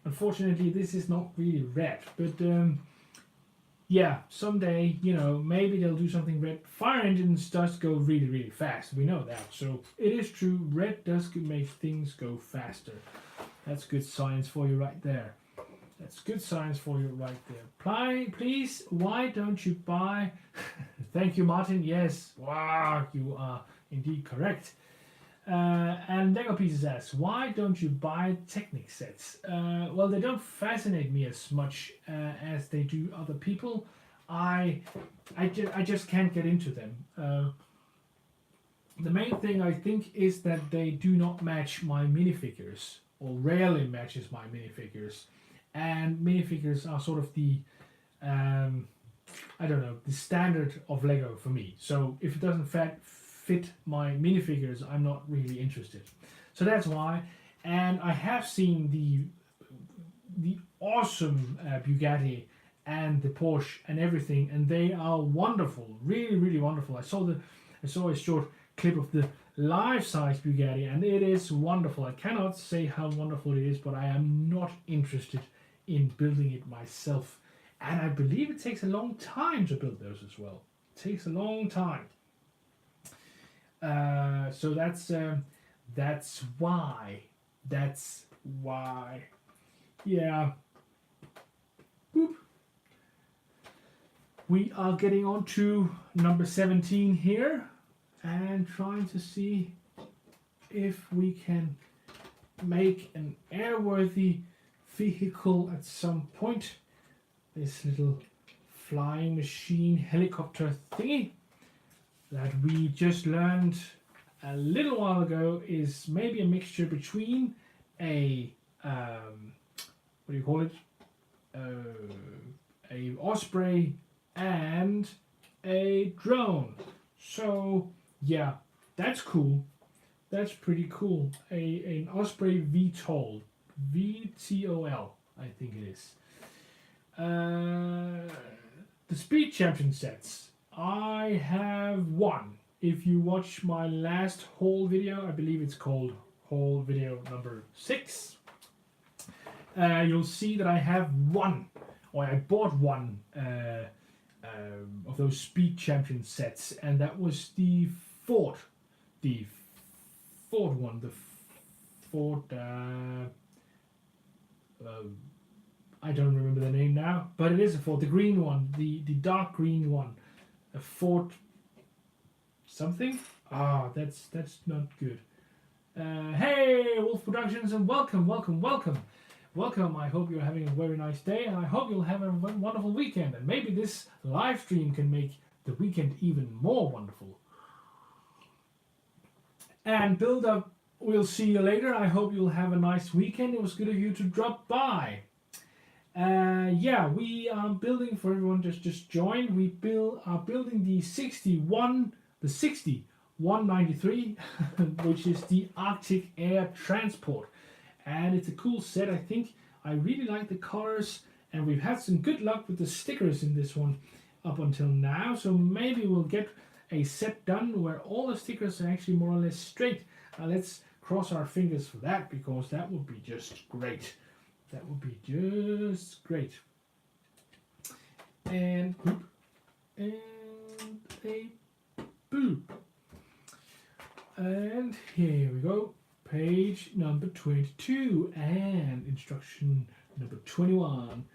unfortunately this is not really red, but yeah, someday, you know, maybe they'll do something red. Fire engines does go really fast, we know that. So it is true, red does make things go faster. That's good science for you right there. Please, why don't you buy... Thank you, Martin. Yes, wow, you are indeed correct. And Lego Pieces asks, why don't you buy Technic sets? Well, they don't fascinate me as much as they do other people. I just can't get into them. The main thing I think is that they do not match my minifigures, or rarely matches my minifigures. And minifigures are sort of the, I don't know, the standard of Lego for me. So if it doesn't fit my minifigures, I'm not really interested. So that's why. And I have seen the awesome Bugatti and the Porsche and everything, and they are wonderful, really wonderful. I saw a short clip of the life-size Bugatti, and it is wonderful. I cannot say how wonderful it is, but I am not interested in building it myself. And I believe it takes a long time to build those as well. It takes a long time. So that's why. Yeah. Boop. We are getting on to number 17 here, and trying to see if we can make an airworthy vehicle at some point. This little flying machine helicopter thingy that we just learned a little while ago is maybe a mixture between a what do you call it, a Osprey and a drone. So yeah, that's cool. That's pretty cool. An Osprey VTOL, VTOL, I think it is. the speed champion sets. I have one. If you watch my last haul video, I believe it's called haul video number 6, you'll see that I have one, or I bought one of those speed champion sets, and that was the Ford one, the Ford. I don't remember the name now, but it is a Ford, the green one, the dark green one, a Ford something. That's not good. Hey, Wolf Productions, and welcome. I hope you're having a very nice day, and I hope you'll have a wonderful weekend. And maybe this live stream can make the weekend even more wonderful. And Build Up, we'll see you later. I hope you'll have a nice weekend. It was good of you to drop by. Yeah, we are building, for everyone just joined, we are building the 6193, which is the Arctic Air Transport. And it's a cool set, I think. I really like the colors, and we've had some good luck with the stickers in this one up until now. So maybe we'll get a set done where all the stickers are actually more or less straight. Let's cross our fingers for that, because that would be just great. That would be just great. And boop, and a boop. And here we go. Page number 22 and instruction number 21.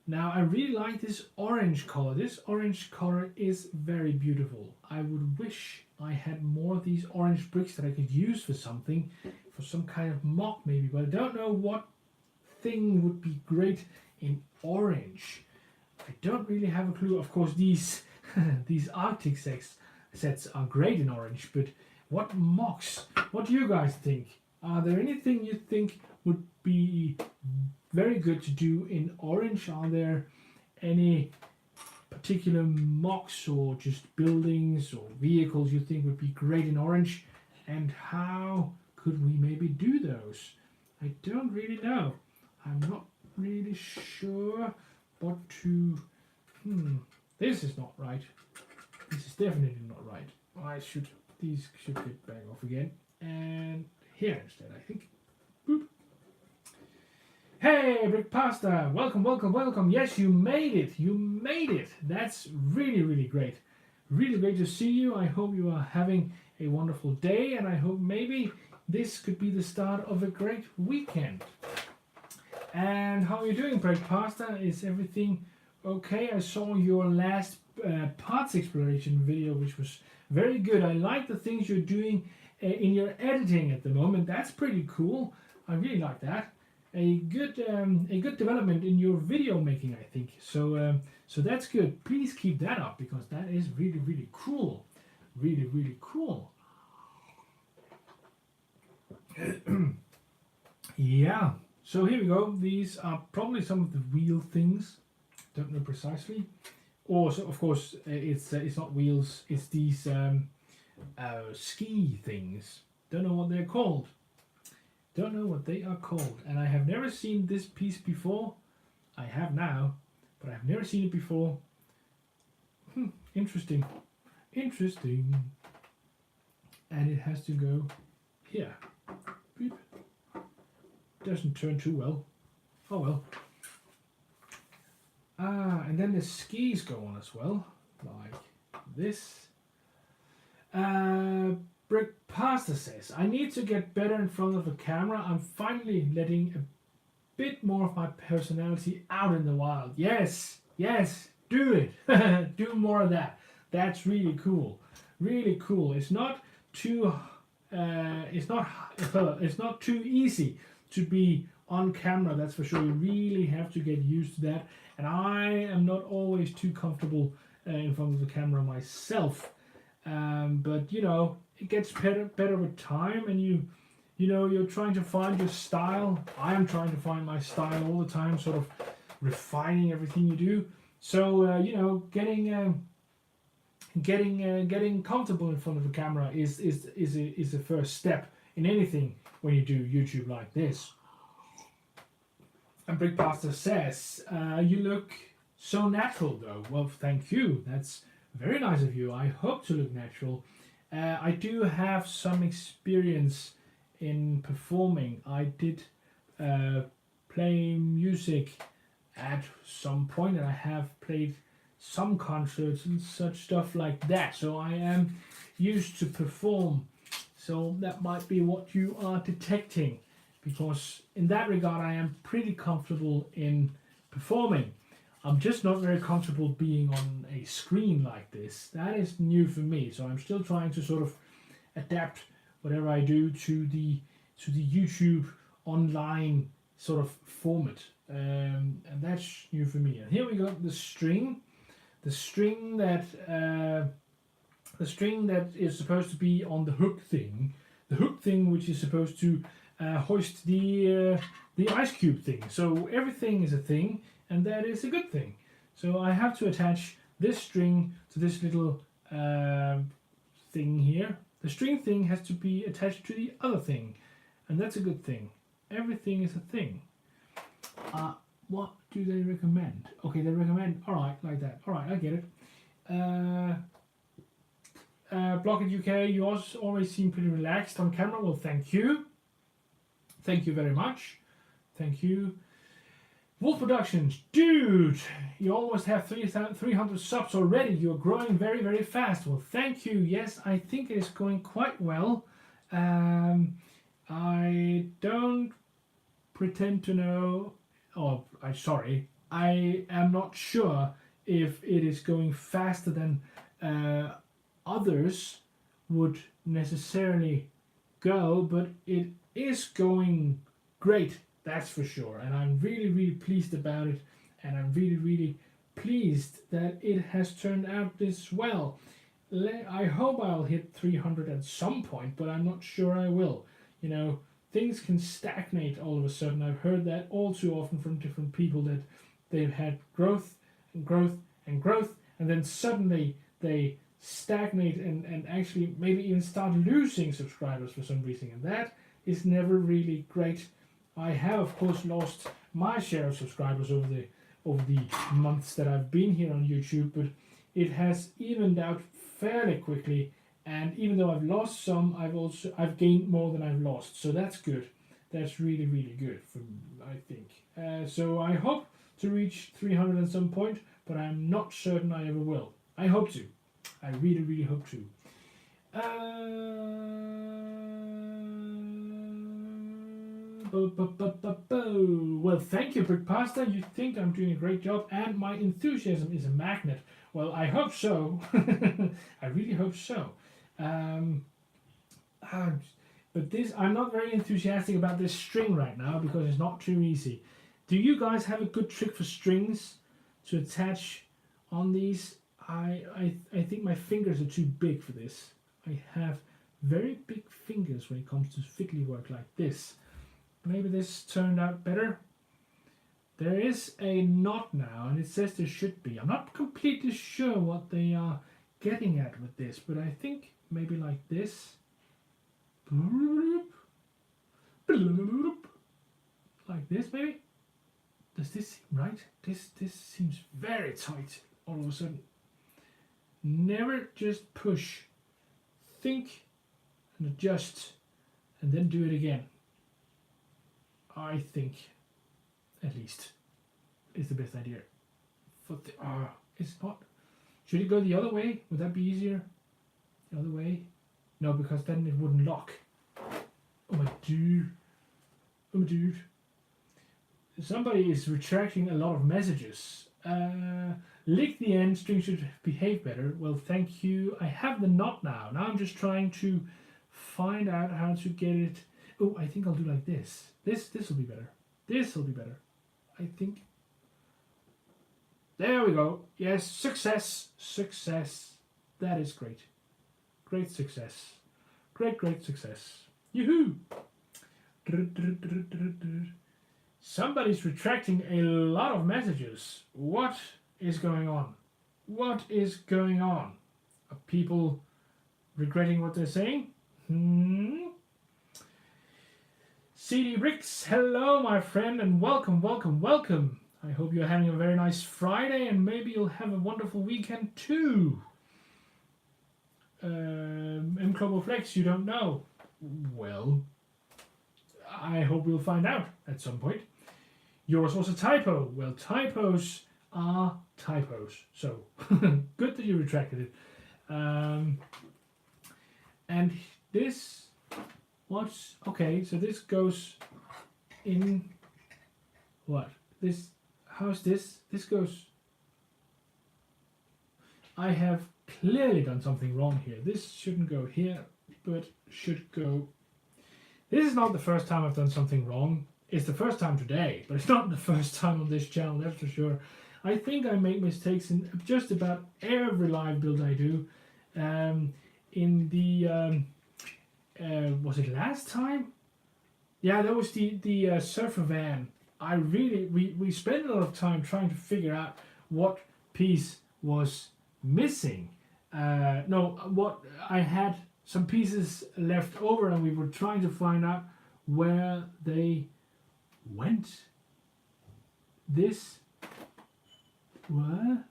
Now I really like this orange color. This orange color is very beautiful. I would wish I had more of these orange bricks that I could use for something, for some kind of mock maybe, but I don't know what thing would be great in orange. I don't really have a clue. Of course, these these Arctic sets are great in orange, but what mocks? What do you guys think? Are there anything you think would be very good to do in orange? Are there any particular mocks or just buildings or vehicles you think would be great in orange? And how could we maybe do those? I don't really know. I'm not really sure what to... This is not right. This is definitely not right. These should get back off again. And here instead, I think. Boop. Hey, Brick Pasta! Welcome. Yes, you made it. That's really great. Really great to see you. I hope you are having a wonderful day, and I hope maybe this could be the start of a great weekend. And how are you doing, Brick Pasta? Is everything okay? I saw your last parts exploration video, which was very good. I like the things you're doing in your editing at the moment. That's pretty cool. I really like that. A good development in your video making, I think. So that's good. Please keep that up, because that is really cool. Really cool. Yeah. So here we go. These are probably some of the wheel things. Don't know precisely. Or so of course it's not wheels. It's these ski things. Don't know what they're called. Don't know what they are called. And I have never seen this piece before. I have now, but I've never seen it before. Interesting. And it has to go here. Beep. Doesn't turn too well. Oh well. And then the skis go on as well, like this. Brick Pasta says, I need to get better in front of the camera. I'm finally letting a bit more of my personality out in the wild. Yes, do it. Do more of that. That's really cool. It's not too it's not too easy to be on camera, that's for sure. You really have to get used to that. And I am not always too comfortable in front of the camera myself. But you know, it gets better with time, and you're trying to find your style. I am trying to find my style all the time, sort of refining everything you do. So getting comfortable in front of the camera is the first step in anything when you do YouTube like this. And Brick Pasta says, you look so natural though. Well, thank you. That's very nice of you. I hope to look natural. I do have some experience in performing. I did play music at some point, and I have played some concerts and such stuff like that. So I am used to perform. So that might be what you are detecting, because in that regard I am pretty comfortable in performing. I'm just not very comfortable being on a screen like this. That is new for me. So I'm still trying to sort of adapt whatever I do to the YouTube online sort of format, and that's new for me. And here we got the string that is supposed to be on the hook thing, which is supposed to hoist the ice cube thing. So everything is a thing, and that is a good thing. So I have to attach this string to this little thing here. The string thing has to be attached to the other thing, and that's a good thing. Everything is a thing. What do they recommend? Okay, they recommend, alright, like that. Alright, I get it. Blockit UK, you also always seem pretty relaxed on camera. Well, thank you. Thank you very much. Thank you. Wolf Productions, dude, you almost have 300 subs already. You're growing very, very fast. Well, thank you. Yes, I think it is going quite well. I don't pretend to know, I am not sure if it is going faster than others would necessarily go, but it is going great, that's for sure, and I'm really, really pleased about it, and I'm really, really pleased that it has turned out this well. I hope I'll hit 300 at some point, but I'm not sure I will. You know, things can stagnate all of a sudden. I've heard that all too often from different people, that they've had growth and growth and growth, and then suddenly they stagnate and actually maybe even start losing subscribers for some reason, and that is never really great. I have of course lost my share of subscribers over the months that I've been here on YouTube, but it has evened out fairly quickly, and even though I've lost some, I've gained more than I've lost, so that's good. That's really, really good for I think. So I hope to reach 300 at some point, but I'm not certain I ever will. I hope to. I really, really hope to. Well, thank you, Brick Pasta. You think I'm doing a great job, and my enthusiasm is a magnet. Well, I hope so. I really hope so. But I'm not very enthusiastic about this string right now because it's not too easy. Do you guys have a good trick for strings to attach on these? I think my fingers are too big for this. I have very big fingers when it comes to fiddly work like this. Maybe this turned out better. There is a knot now, and it says there should be. I'm not completely sure what they are getting at with this, but I think maybe like this. Like this, maybe? Does this seem right? This seems very tight all of a sudden. Never just push. Think and adjust, and then do it again. I think, at least, is the best idea. It's not. Should it go the other way? Would that be easier? The other way? No, because then it wouldn't lock. Oh my dude. Oh my dude. Somebody is retracting a lot of messages. Lick the end, string should behave better. Well, thank you. I have the knot now. Now I'm just trying to find out how to get it. Oh, I think I'll do like this. This will be better. This will be better. I think. There we go. Yes, success. Success. That is great. Great success. Great, great success. Yoo-hoo! Somebody's retracting a lot of messages. What is going on? What is going on? Are people regretting what they're saying? CD Ricks, hello my friend, and welcome, welcome, welcome. I hope you're having a very nice Friday, and maybe you'll have a wonderful weekend too. M Club or Flex, you don't know. Well, I hope we'll find out at some point. Yours was a typo. Well, typos are typos. So, good that you retracted it. And this, what's, okay, so this goes in, what? This, how's this? This goes, I have clearly done something wrong here. This shouldn't go here, but should go. This is not the first time I've done something wrong. It's the first time today, but it's not the first time on this channel, that's for sure. I think I make mistakes in just about every live build I do. In the, was it last time? Yeah, that was the surfer van. We spent a lot of time trying to figure out what piece was missing. No, what I had some pieces left over, and we were trying to find out where they went. This, what?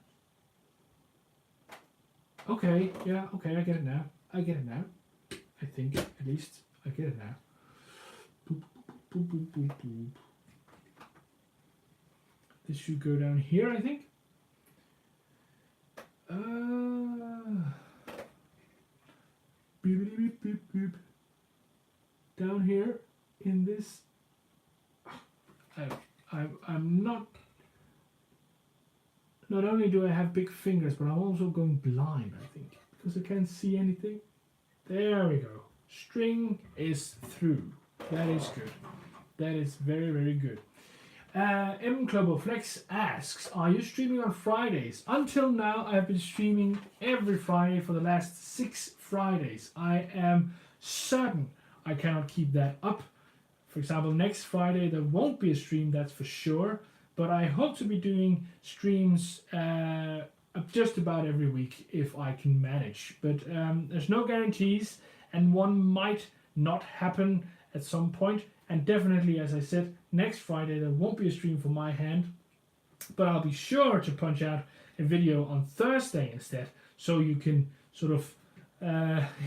Okay, yeah, okay, I get it now. I get it now. I think, at least, I get it now. Boop, boop, boop, boop, boop. This should go down here, I think. Beep, beep, beep, beep. Down here in this. I'm not. Not only do I have big fingers, but I'm also going blind, I think, because I can't see anything. There we go. String is through. That is good. That is very, very good. M Club Flex asks, are you streaming on Fridays? Until now, I have been streaming every Friday for the last 6 Fridays. I am certain I cannot keep that up. For example, next Friday there won't be a stream, that's for sure. But I hope to be doing streams just about every week if I can manage. But there's no guarantees, and one might not happen at some point. And definitely, as I said, next Friday there won't be a stream for my hand. But I'll be sure to punch out a video on Thursday instead. So you can sort of,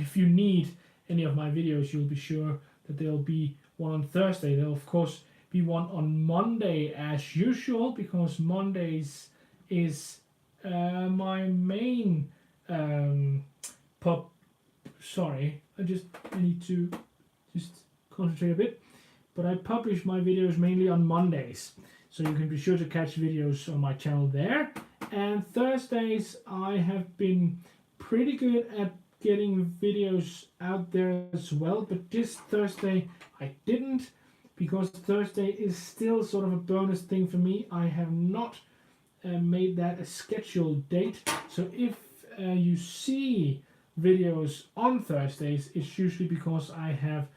if you need any of my videos, you'll be sure that there'll be one on Thursday. There'll, of course, be one on Monday as usual, because Mondays is my main sorry, I need to just concentrate a bit. But I publish my videos mainly on Mondays, so you can be sure to catch videos on my channel there. And Thursdays I have been pretty good at getting videos out there as well, but this Thursday I didn't, because Thursday is still sort of a bonus thing for me. I have not made that a scheduled date. So if you see videos on Thursdays, it's usually because I have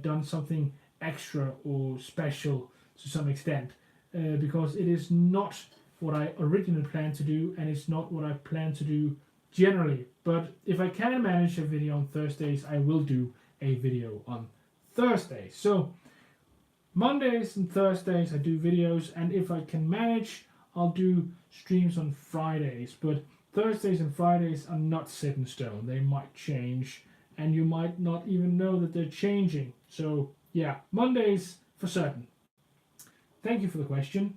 done something extra or special to some extent, because it is not what I originally planned to do, and it's not what I plan to do generally. But if I can manage a video on Thursdays, I will do a video on Thursdays. So Mondays and Thursdays I do videos, and if I can manage, I'll do streams on Fridays. But Thursdays and Fridays are not set in stone. They might change, and you might not even know that they're changing. So yeah, Mondays for certain. Thank you for the question.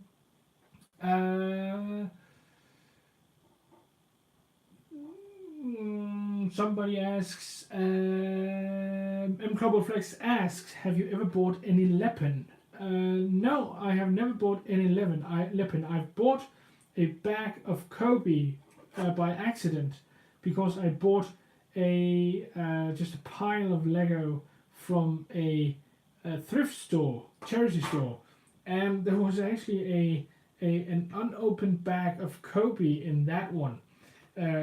Somebody asks, M Club Flex asks, have you ever bought any Lepin? No, I have never bought any Lepin. I've bought a bag of Kobe by accident, because I bought a just a pile of Lego from a thrift store, charity store, and there was actually an unopened bag of Kobe in that one.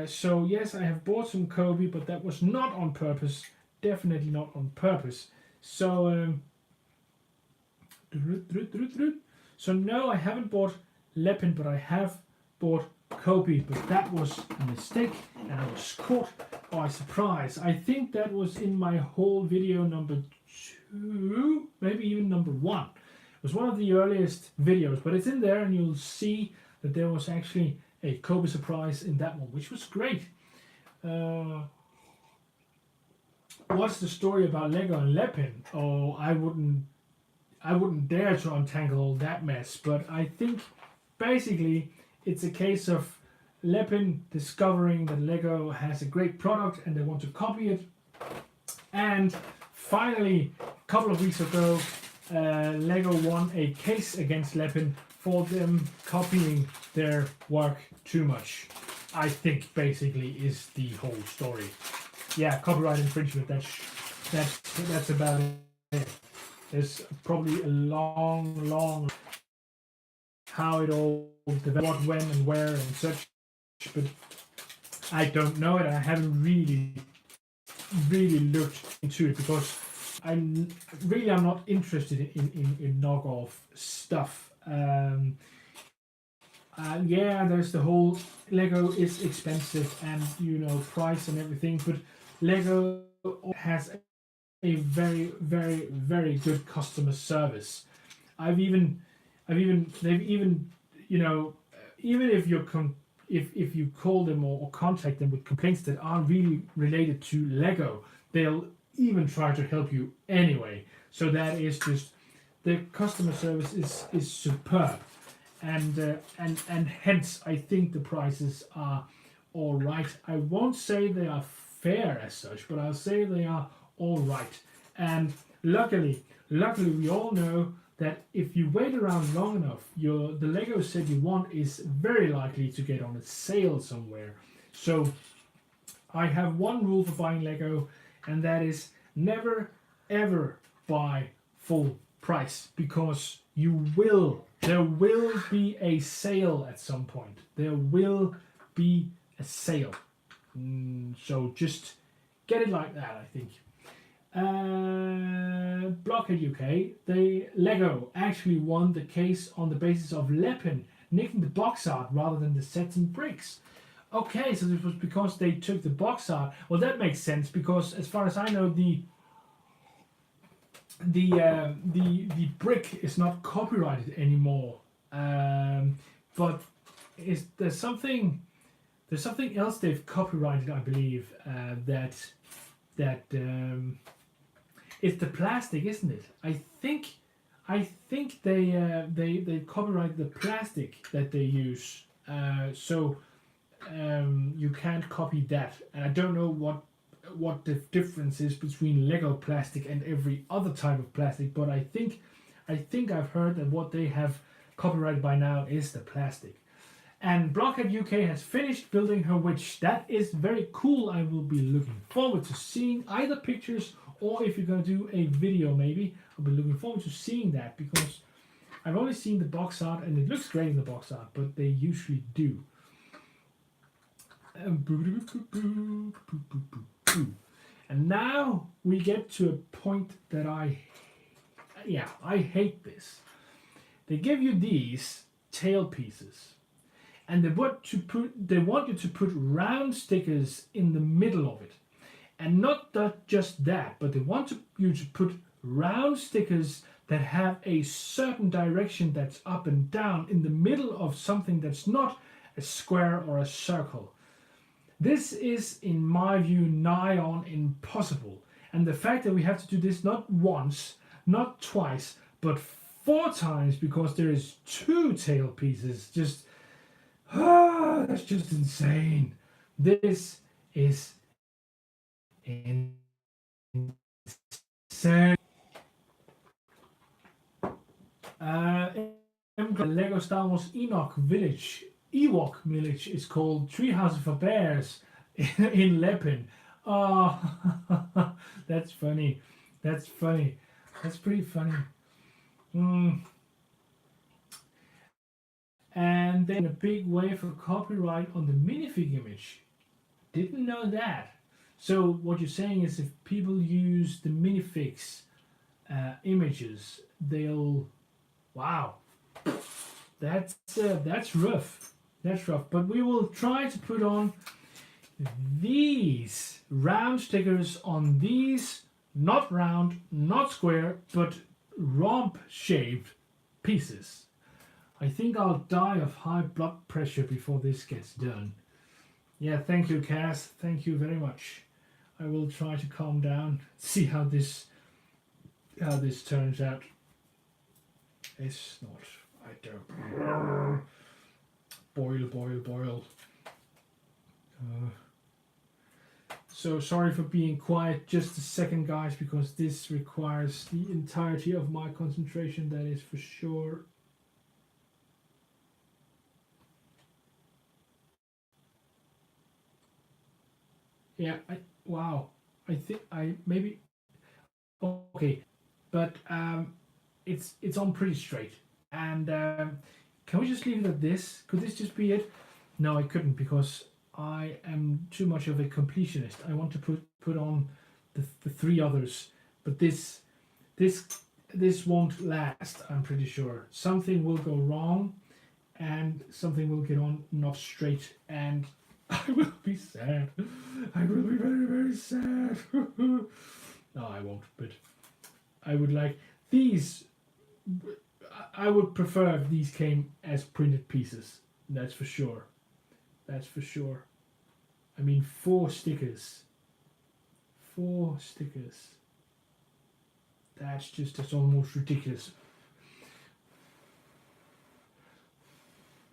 So yes, I have bought some Kobe, but that was not on purpose. Definitely not on purpose. So no, I haven't bought Lepin, but I have bought Kobe. But that was a mistake, and I was caught by surprise. I think that was in my whole video number 2, maybe even number 1, It was one of the earliest videos, but it's in there, and you'll see that there was actually a Kobe surprise in that one, which was great. What's the story about Lego and Lepin? Oh, I wouldn't dare to untangle all that mess, but I think basically it's a case of Lepin discovering that Lego has a great product and they want to copy it. And finally, a couple of weeks ago, Lego won a case against Lepin for them copying their work too much. I think basically is the whole story. Yeah, copyright infringement. That's about it. There's probably a long how it all developed, what, when, and where, and such. But I don't know it. I haven't really looked into it because I'm not interested in knockoff stuff. Yeah, there's the whole Lego is expensive and price and everything, but Lego has a very good customer service. They've even even if you call them or contact them with complaints that aren't really related to Lego, they'll even try to help you anyway. So that is just, the customer service is superb, and hence I think the prices are all right. I won't say they are fair as such, but I'll say they are all right. And luckily we all know that if you wait around long enough, the Lego set you want is very likely to get on a sale somewhere. So I have one rule for buying Lego, and that is never ever buy full price, because there will be a sale at some point. There will be a sale. So just get it like that, I think. Blockhead UK, the Lego actually won the case on the basis of Lepin nicking the box art rather than the sets and bricks. Okay, so this was because they took the box art. Well, that makes sense, because as far as I know, the brick is not copyrighted anymore. But there's something else they've copyrighted, I believe. That it's the plastic, isn't it? I think they copyright the plastic that they use. So you can't copy that, and I don't know what the difference is between Lego plastic and every other type of plastic, but I think I've heard that what they have copyrighted by now is the plastic. And Blockhead UK has finished building her witch. That is very cool. I will be looking forward to seeing either pictures, or if you're going to do a video maybe, I'll be looking forward to seeing that, because I've only seen the box art and it looks great in the box art, but they usually do. And now we get to a point that I hate this. They give you these tail pieces, and they want you to put round stickers in the middle of it. And not just that, but they want you to put round stickers that have a certain direction that's up and down in the middle of something that's not a square or a circle. This is, in my view, nigh on impossible. And the fact that we have to do this not once, not twice, but 4 times because there is 2 tail pieces, that's just insane. This is insane. Lego Star Wars Ewok Village is called Treehouse for Bears in Lepin. Oh, that's funny. That's pretty funny. And then a big wave for copyright on the minifig image. Didn't know that. So what you're saying is, if people use the minifigs images, they'll... Wow. That's rough. That's rough. But we will try to put on these round stickers on these, not round, not square, but romp shaped pieces. I think I'll die of high blood pressure before this gets done. Yeah, thank you, Cass. Thank you very much. I will try to calm down, see how this turns out. It's not. I don't. Boil. So sorry for being quiet just a second, guys, because this requires the entirety of my concentration, that is for sure. Yeah, wow. I think I maybe okay, but it's on pretty straight. And can we just leave it at this? Could this just be it? No, I couldn't, because I am too much of a completionist. I want to put on the three others, but this won't last. I'm pretty sure something will go wrong, and something will get on not straight, and I will be sad. I will be very, very sad. No, I won't. But I would like these. I would prefer if these came as printed pieces. That's for sure. That's for sure. I mean, 4 stickers. 4 stickers. That's almost ridiculous.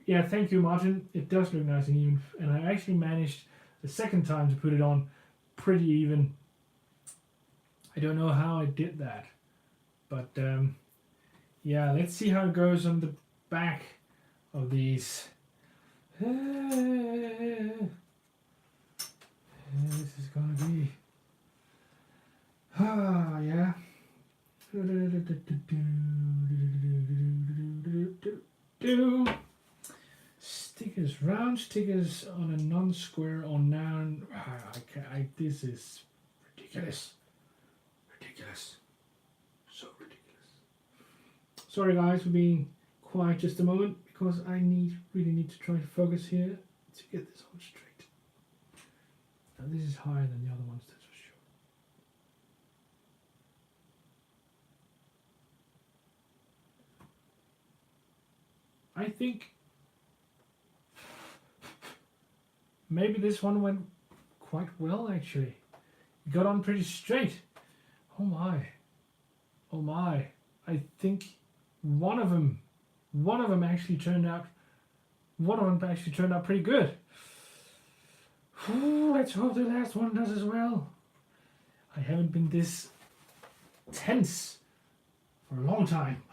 Yeah, thank you, Martin. It does look nice and even, and I actually managed the second time to put it on pretty even. I don't know how I did that, but yeah, let's see how it goes on the back of these. This is gonna be yeah. Stickers, round stickers on a non-square or noun. This is ridiculous. Ridiculous. So ridiculous. Sorry guys for being quiet just a moment, because I really need to try to focus here to get this on straight. Now this is higher than the other ones, that's for sure. I think maybe this one went quite well, actually. It got on pretty straight. Oh my. Oh my. I think one of them actually turned out pretty good. Ooh, let's hope the last one does as well. I haven't been this tense for a long time.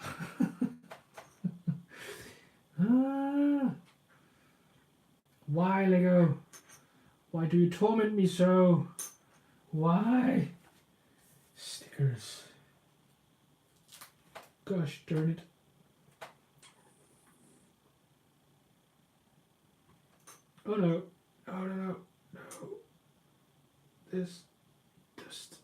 Why, Lego? Why do you torment me so? Why? Stickers. Gosh darn it. Oh no. Oh no. No. This dust.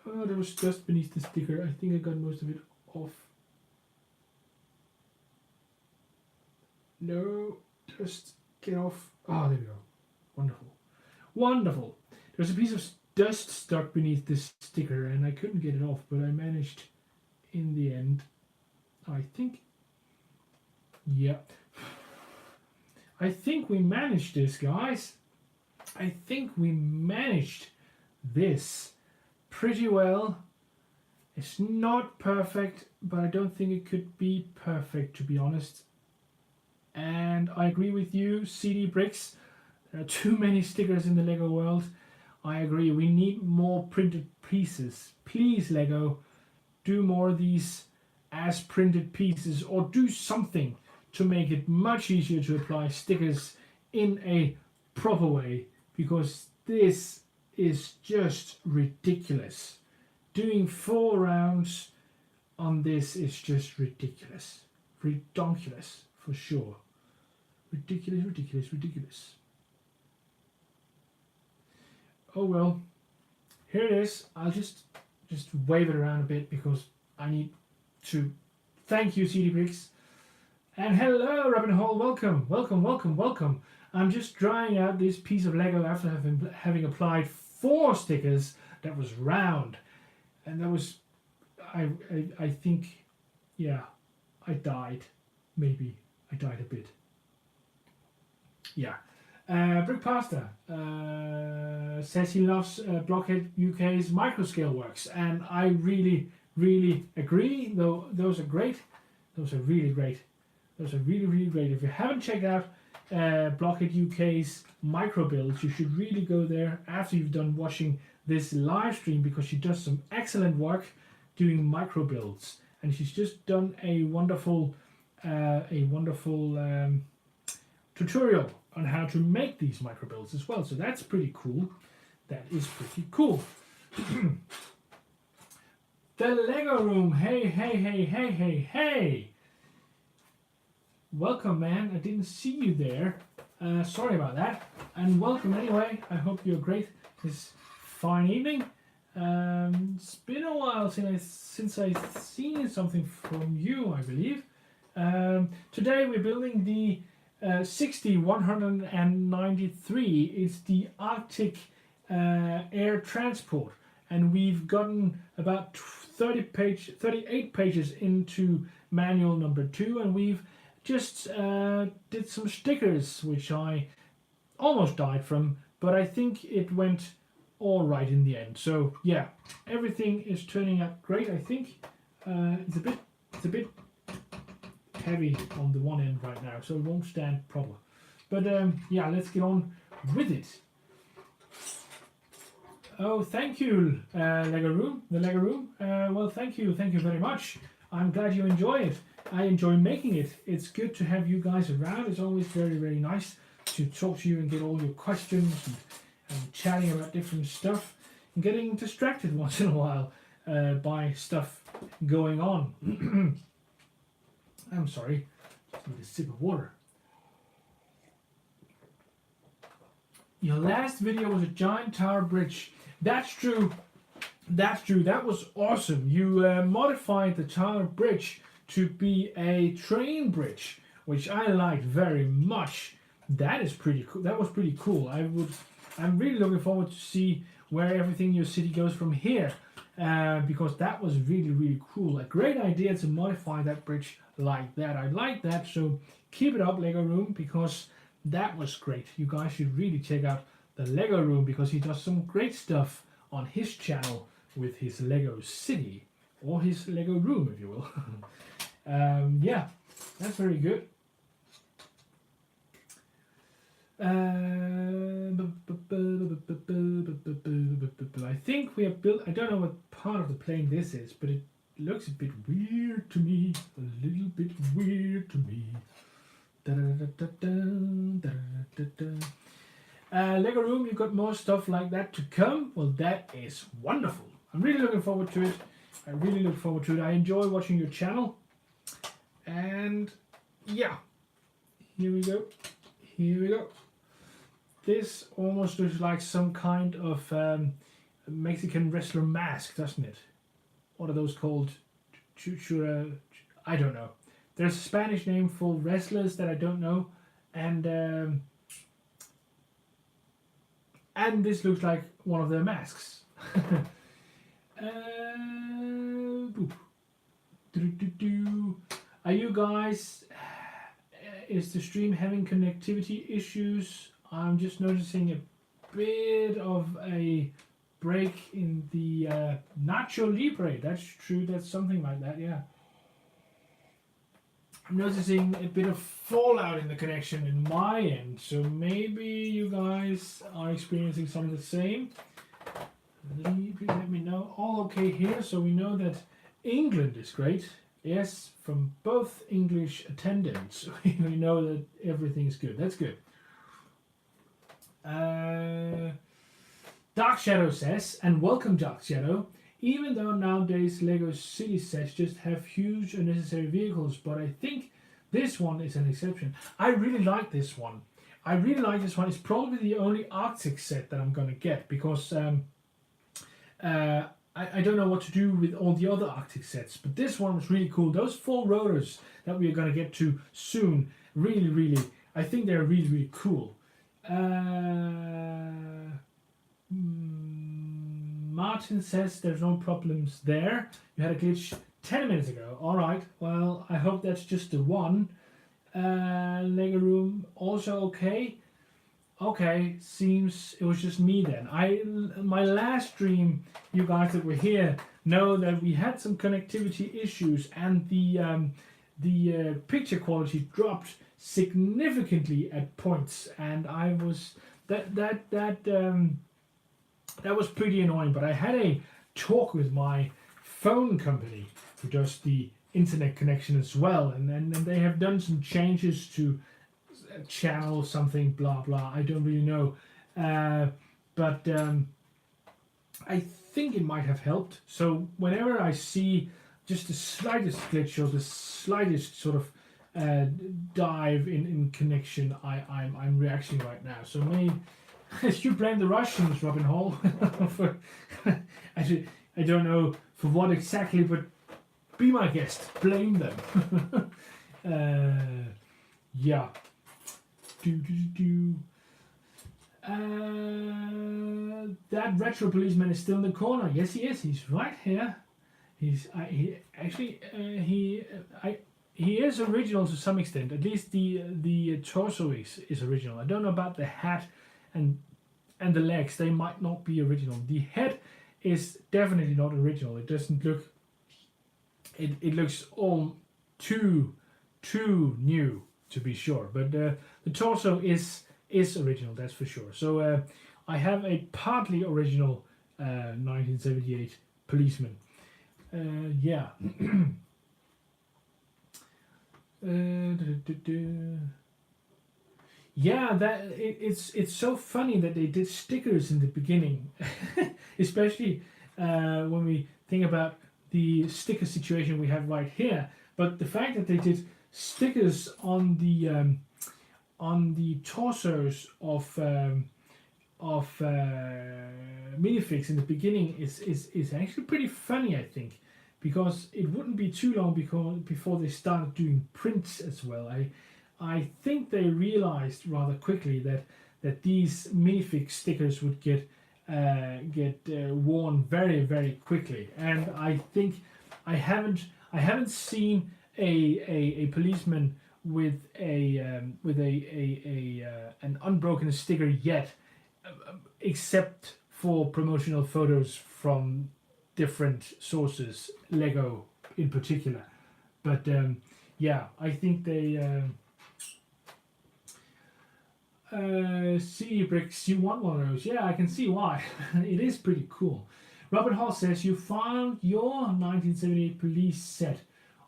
Oh, there was dust beneath the sticker. I think I got most of it off. No, just get off. Oh, there we go. Wonderful. Wonderful. There's a piece of dust stuck beneath this sticker and I couldn't get it off, but I managed in the end. I think. Yeah. I think we managed this, guys. I think we managed this pretty well. It's not perfect, but I don't think it could be perfect, to be honest. And I agree with you, CD Bricks. There are too many stickers in the Lego world. I agree, we need more printed pieces. Please, Lego, do more of these as printed pieces, or do something to make it much easier to apply stickers in a proper way, because this is just ridiculous. Doing 4 rounds on this is just ridiculous. Redonkulous, for sure. Ridiculous, ridiculous, ridiculous. Oh well, here it is. I'll just wave it around a bit because I need to thank you, CD Bricks. And hello, Robin Hall. Welcome, welcome, welcome, welcome. I'm just drying out this piece of Lego after having applied 4 stickers that was round, and that was, I think, yeah, I died. Maybe I died a bit. Yeah. Brick Pasta says he loves Blockhead UK's microscale works, and I really agree. Though those are great. Those are really great. Those are really great. If you haven't checked out Blockhead UK's micro builds, you should really go there after you've done watching this live stream, because she does some excellent work doing micro builds, and she's just done a wonderful tutorial on how to make these micro builds as well. So that's pretty cool. That is pretty cool. The Lego Room. Hey. Welcome, man. I didn't see you there. Sorry about that. And welcome anyway. I hope you're great this fine evening. It's been a while since I've seen something from you, I believe. Today we're building the 193. It's the Arctic air transport, and we've gotten about 38 pages into manual number 2, and we've just did some stickers, which I almost died from, but I think it went all right in the end. So yeah, everything is turning out great. I think it's a bit heavy on the one end right now, so it won't stand proper. But yeah, let's get on with it. Oh, thank you, Lego Room. The Lego Room. Well, thank you very much. I'm glad you enjoy it. I enjoy making it. It's good to have you guys around. It's always very nice to talk to you and get all your questions and chatting about different stuff and getting distracted once in a while by stuff going on. I'm sorry, just need a sip of water. Your last video was a giant tower bridge. That's true. That was awesome. You modified the tower bridge to be a train bridge, which I liked very much. That is pretty cool. That was pretty cool. I'm really looking forward to see where everything in your city goes from here, because that was really cool. A great idea to modify that bridge like that. I like that. So keep it up, Lego Room, because that was great. You guys should really check out the Lego Room, because he does some great stuff on his channel with his Lego city, or his Lego room, if you will. Yeah, that's very good. I think we have built, I don't know what part of the plane this is, but it looks a bit weird to me. A little bit weird to me. Lego Room, you've got more stuff like that to come. Well, that is wonderful. I'm really looking forward to it. I really look forward to it. I enjoy watching your channel. And yeah, here we go. This almost looks like some kind of Mexican wrestler mask, doesn't it? What are those called? I don't know. There's a Spanish name for wrestlers that I don't know, and this looks like one of their masks. Are you guys? Is the stream having connectivity issues? I'm just noticing a bit of a break in the Nacho Libre. That's true. That's something like that. Yeah. I'm noticing a bit of fallout in the connection in my end, so maybe you guys are experiencing some of the same. Please let me know. All okay here, so we know that England is great. Yes, from both English attendants, we know that everything's good. That's good. Dark Shadow says, and welcome Dark Shadow. Even though nowadays Lego city sets just have huge unnecessary vehicles, but I think this one is an exception. I really like this one. It's probably the only Arctic set that I'm going to get, because I don't know what to do with all the other Arctic sets, but this one was really cool. Those 4 rotors that we are going to get to soon, really, I think they're really cool. Martin says there's no problems there. You had a glitch 10 minutes ago. All right. Well, I hope that's just the one. Lego room also okay. Okay, seems it was just me then. My last stream, you guys that were here know that we had some connectivity issues, and the picture quality dropped significantly at points, and I was that was pretty annoying. But I had a talk with my phone company who does the internet connection as well, and they have done some changes to channel something, blah blah, I don't really know, but I think it might have helped. So whenever I see just the slightest glitch or the slightest sort of dive in connection, I'm reacting right now. So maybe you blame the Russians, Robin Hall, for I don't know for what exactly, but be my guest, blame them. Yeah. That retro policeman is still in the corner. Yes, he is. He's right here. He is original to some extent. At least the torso is original. I don't know about the hat and the legs. They might not be original. The head is definitely not original. It doesn't look. It looks all too new, to be sure, but the torso is original, that's for sure. So I have a partly original 1978 policeman. Yeah. Yeah, it's so funny that they did stickers in the beginning, especially when we think about the sticker situation we have right here. But the fact that they did stickers on the torsos of minifigs in the beginning is actually pretty funny, I think, because it wouldn't be too long before they started doing prints as well. I think they realized rather quickly that these minifig stickers would get worn very, very quickly, and I think I haven't seen a policeman with an unbroken sticker yet, except for promotional photos from different sources, Lego in particular. But yeah, I think they CE bricks, you want one of those? Yeah, I can see why. It is pretty cool. Robert Hall says you found your 1978 police set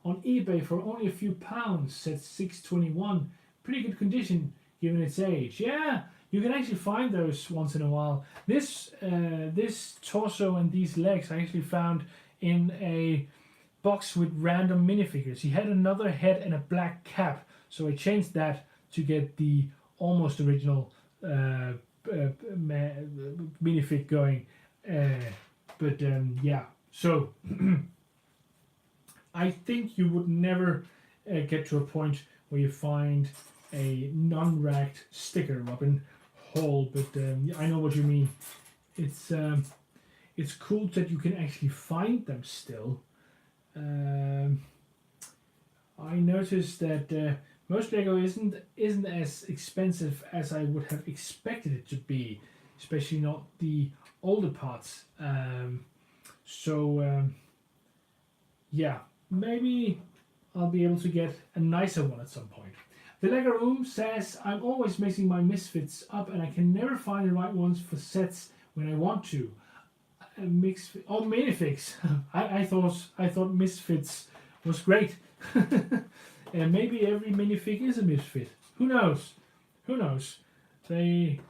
on eBay for only a few pounds. Set 621, pretty good condition given its age. Yeah, you can actually find those once in a while. This torso and these legs I actually found in a box with random minifigures. He had another head and a black cap, so I changed that to get the almost original minifig going. But yeah, so I think you would never get to a point where you find a non-racked sticker, Robin Hall, but I know what you mean. It's cool that you can actually find them still. I noticed that most Lego isn't as expensive as I would have expected it to be, especially not the older parts. Yeah, maybe I'll be able to get a nicer one at some point. The Lego Room says, I'm always mixing my misfits up and I can never find the right ones for sets when I want to. Minifigs. I thought misfits was great. And maybe every minifig is a misfit. Who knows? Who knows? They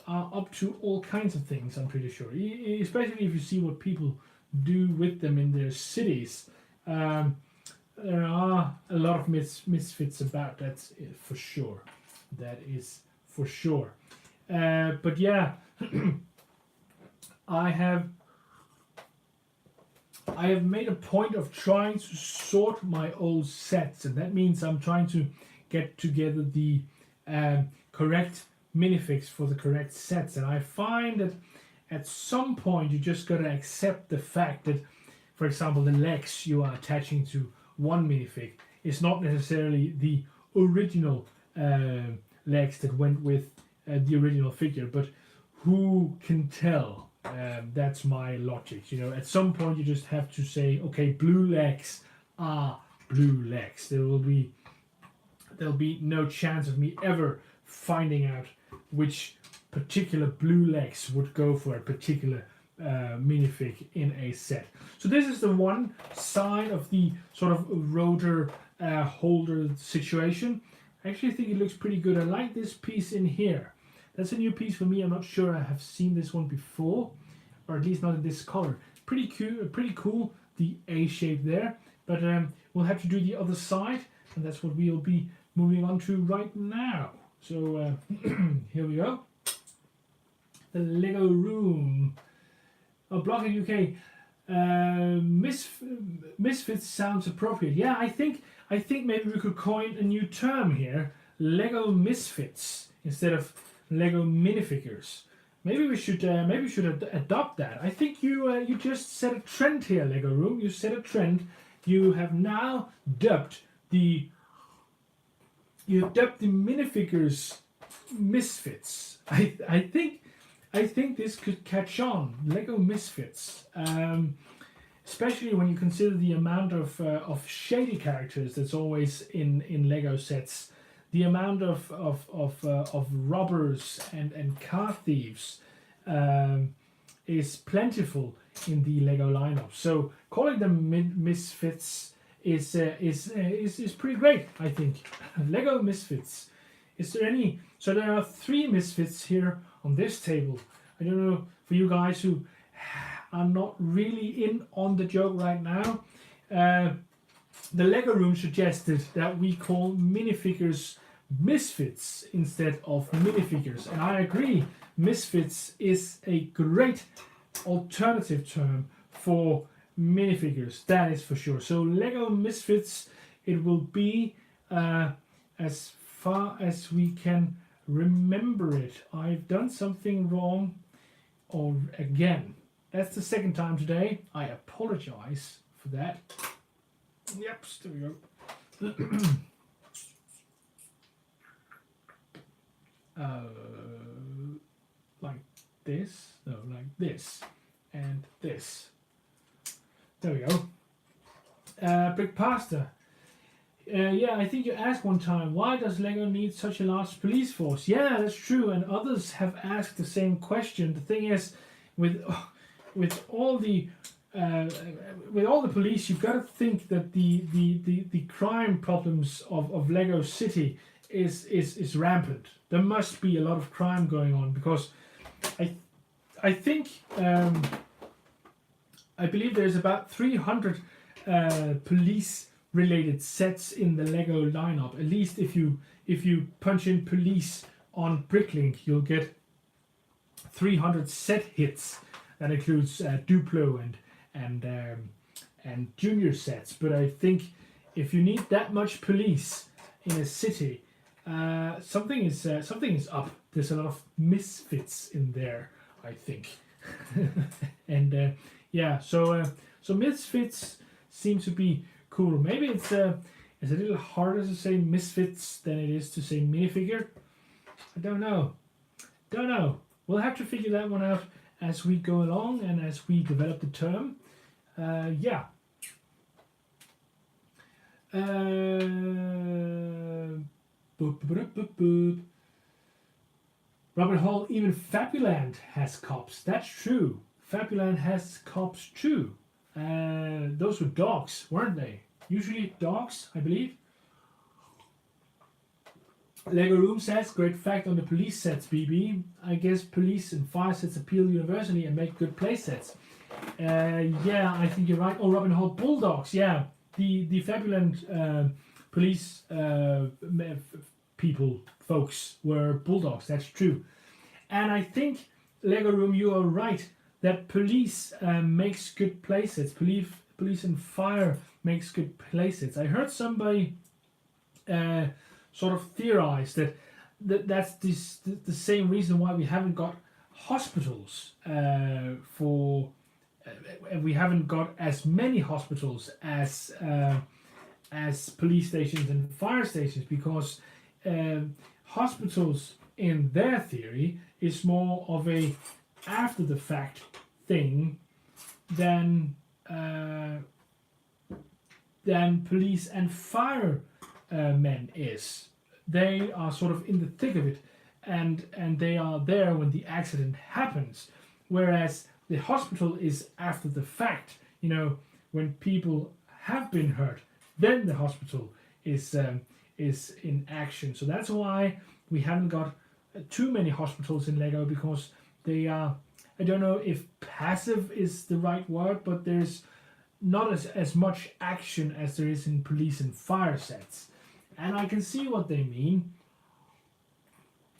are up to all kinds of things, I'm pretty sure. Especially if you see what people do with them in their cities. There are a lot of misfits about, that's for sure. That is for sure. But yeah, I have made a point of trying to sort my old sets, and that means I'm trying to get together the correct minifigs for the correct sets. And I find that at some point you just gotta accept the fact that, for example, the legs you are attaching to one minifig is not necessarily the original legs that went with the original figure, but who can tell? That's my logic. You know, at some point you just have to say, okay, blue legs are blue legs. There'll be no chance of me ever finding out which particular blue legs would go for a particular minifig in a set. So this is the one side of the sort of rotor holder situation. I actually think it looks pretty good. I like this piece in here. That's a new piece for me. I'm not sure I have seen this one before, or at least not in this color. Pretty cool, the A shape there. But we'll have to do the other side, and that's what we'll be moving on to right now. So here we go. The Lego room. Oh, Blogger UK. Misfits sounds appropriate. Yeah, I think maybe we could coin a new term here. Lego misfits instead of Lego minifigures. Maybe we should adopt that. I think you just set a trend here, Lego room. You set a trend. You have now dubbed the minifigures misfits. I think this could catch on. Lego misfits, especially when you consider the amount of shady characters that's always in Lego sets, the amount of robbers and car thieves is plentiful in the Lego lineup. So calling them misfits is pretty great, I think. Lego misfits. Is there any? So there are 3 misfits here on this table. I don't know, for you guys who are not really in on the joke right now. The Lego room suggested that we call minifigures misfits instead of minifigures, and I agree. Misfits is a great alternative term for minifigures, that is for sure. So Lego misfits, it will be as far as we can remember it. I've done something wrong, or again, that's the second time today. I apologize for that. Yep, there we go. Like this, no, like this, and this. There we go. Brick pasta. Yeah, I think you asked one time, why does Lego need such a large police force? Yeah, that's true, and others have asked the same question. The thing is, with all the police, you've got to think that the crime problems of Lego City is rampant. There must be a lot of crime going on, because I think I believe there's about 300 police related sets in the Lego lineup. At least if you punch in police on Bricklink, you'll get 300 set hits. That includes Duplo and junior sets. But I think if you need that much police in a city, something is up. There's a lot of misfits in there, I think. And yeah, so misfits seem to be cool. Maybe it's a little harder to say misfits than it is to say minifigure. I don't know. We'll have to figure that one out as we go along and as we develop the term. Yeah. Robert Hall, even Fabuland has cops. That's true. Fabuland has cops too. Those were dogs, weren't they? Usually dogs, I believe. Lego Room says, great fact on the police sets, BB. I guess police and fire sets appeal universally and make good play sets. Yeah, I think you're right. Oh, Robin Hood Bulldogs, yeah. The Fabuland police folks were bulldogs, that's true. And I think, Lego Room, you are right, that police makes good play sets. Police and fire makes good play sets. I heard somebody sort of theorize that's the same reason why we haven't got hospitals we haven't got as many hospitals as police stations and fire stations, because hospitals in their theory is more of a after the fact thing than police and fire men is. They are sort of in the thick of it, and they are there when the accident happens, whereas the hospital is after the fact. You know, when people have been hurt, then the hospital is in action. So that's why we haven't got too many hospitals in Lego, because they are, I don't know if passive is the right word, but there's not as much action as there is in police and fire sets. And I can see what they mean.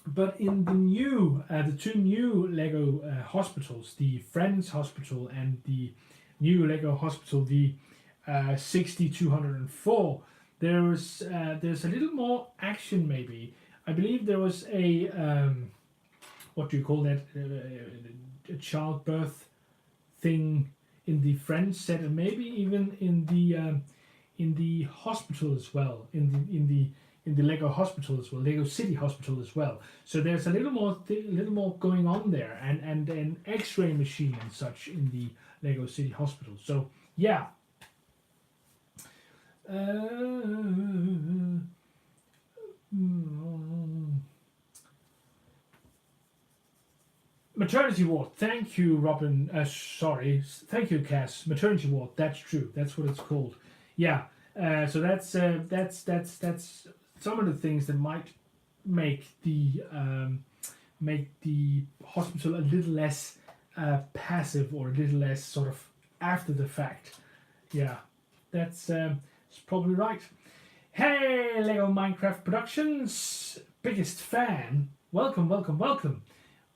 But in the two new Lego hospitals, the Friends Hospital and the new Lego hospital, the 60204, there's a little more action maybe. I believe there was a what do you call that? A childbirth thing in the Friends set, and maybe even in the hospital as well, in the Lego hospital as well, Lego City Hospital as well. So there's a little more going on there, and an X-ray machine and such in the Lego City Hospital. So yeah. Maternity ward. Thank you, Robin. Sorry. Thank you, Cass. Maternity ward. That's true. That's what it's called. Yeah. So that's some of the things that might make the hospital a little less passive, or a little less sort of after the fact. Yeah, that's probably right. Hey, Lego Minecraft Productions, biggest fan. Welcome, welcome, welcome.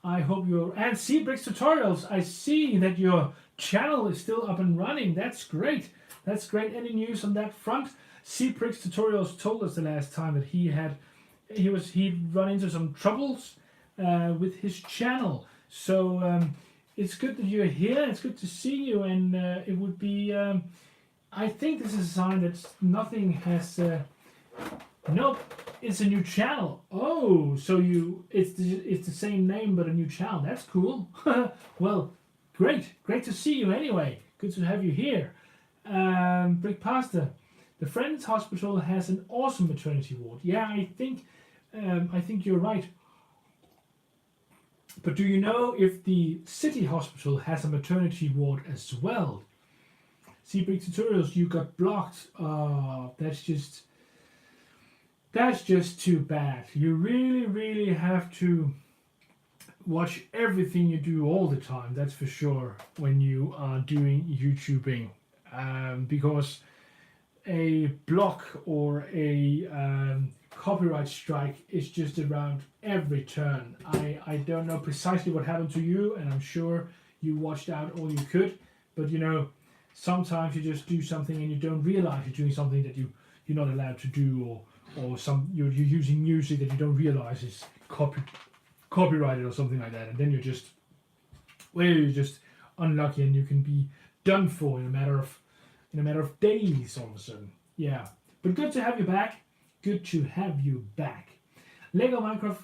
I hope you're, and Seabricks Tutorials, I see that your channel is still up and running. That's great. That's great. Any news on that front? Seabricks Tutorials told us the last time that he'd run into some troubles with his channel. So it's good that you're here. It's good to see you, and it would be. I think this is a sign that nothing has. Nope, it's a new channel. Oh, so it's the same name but a new channel. That's cool. Well, great to see you anyway. Good to have you here. Brick Pasta. The Friends Hospital has an awesome maternity ward. Yeah, I think you're right. But do you know if the City Hospital has a maternity ward as well? Seabrick Tutorials, you got blocked. Oh, that's just too bad. You really have to watch everything you do all the time. That's for sure when you are doing YouTubing, because a block or a copyright strike is just around every turn. I don't know precisely what happened to you, and I'm sure you watched out all you could, but you know, sometimes you just do something and you don't realize you're doing something that you're not allowed to do, or you're using music that you don't realize is copyrighted or something like that, and then you're just unlucky, and you can be done for in a matter of days all of a sudden. Yeah, but good to have you back. Good to have you back. Lego Minecraft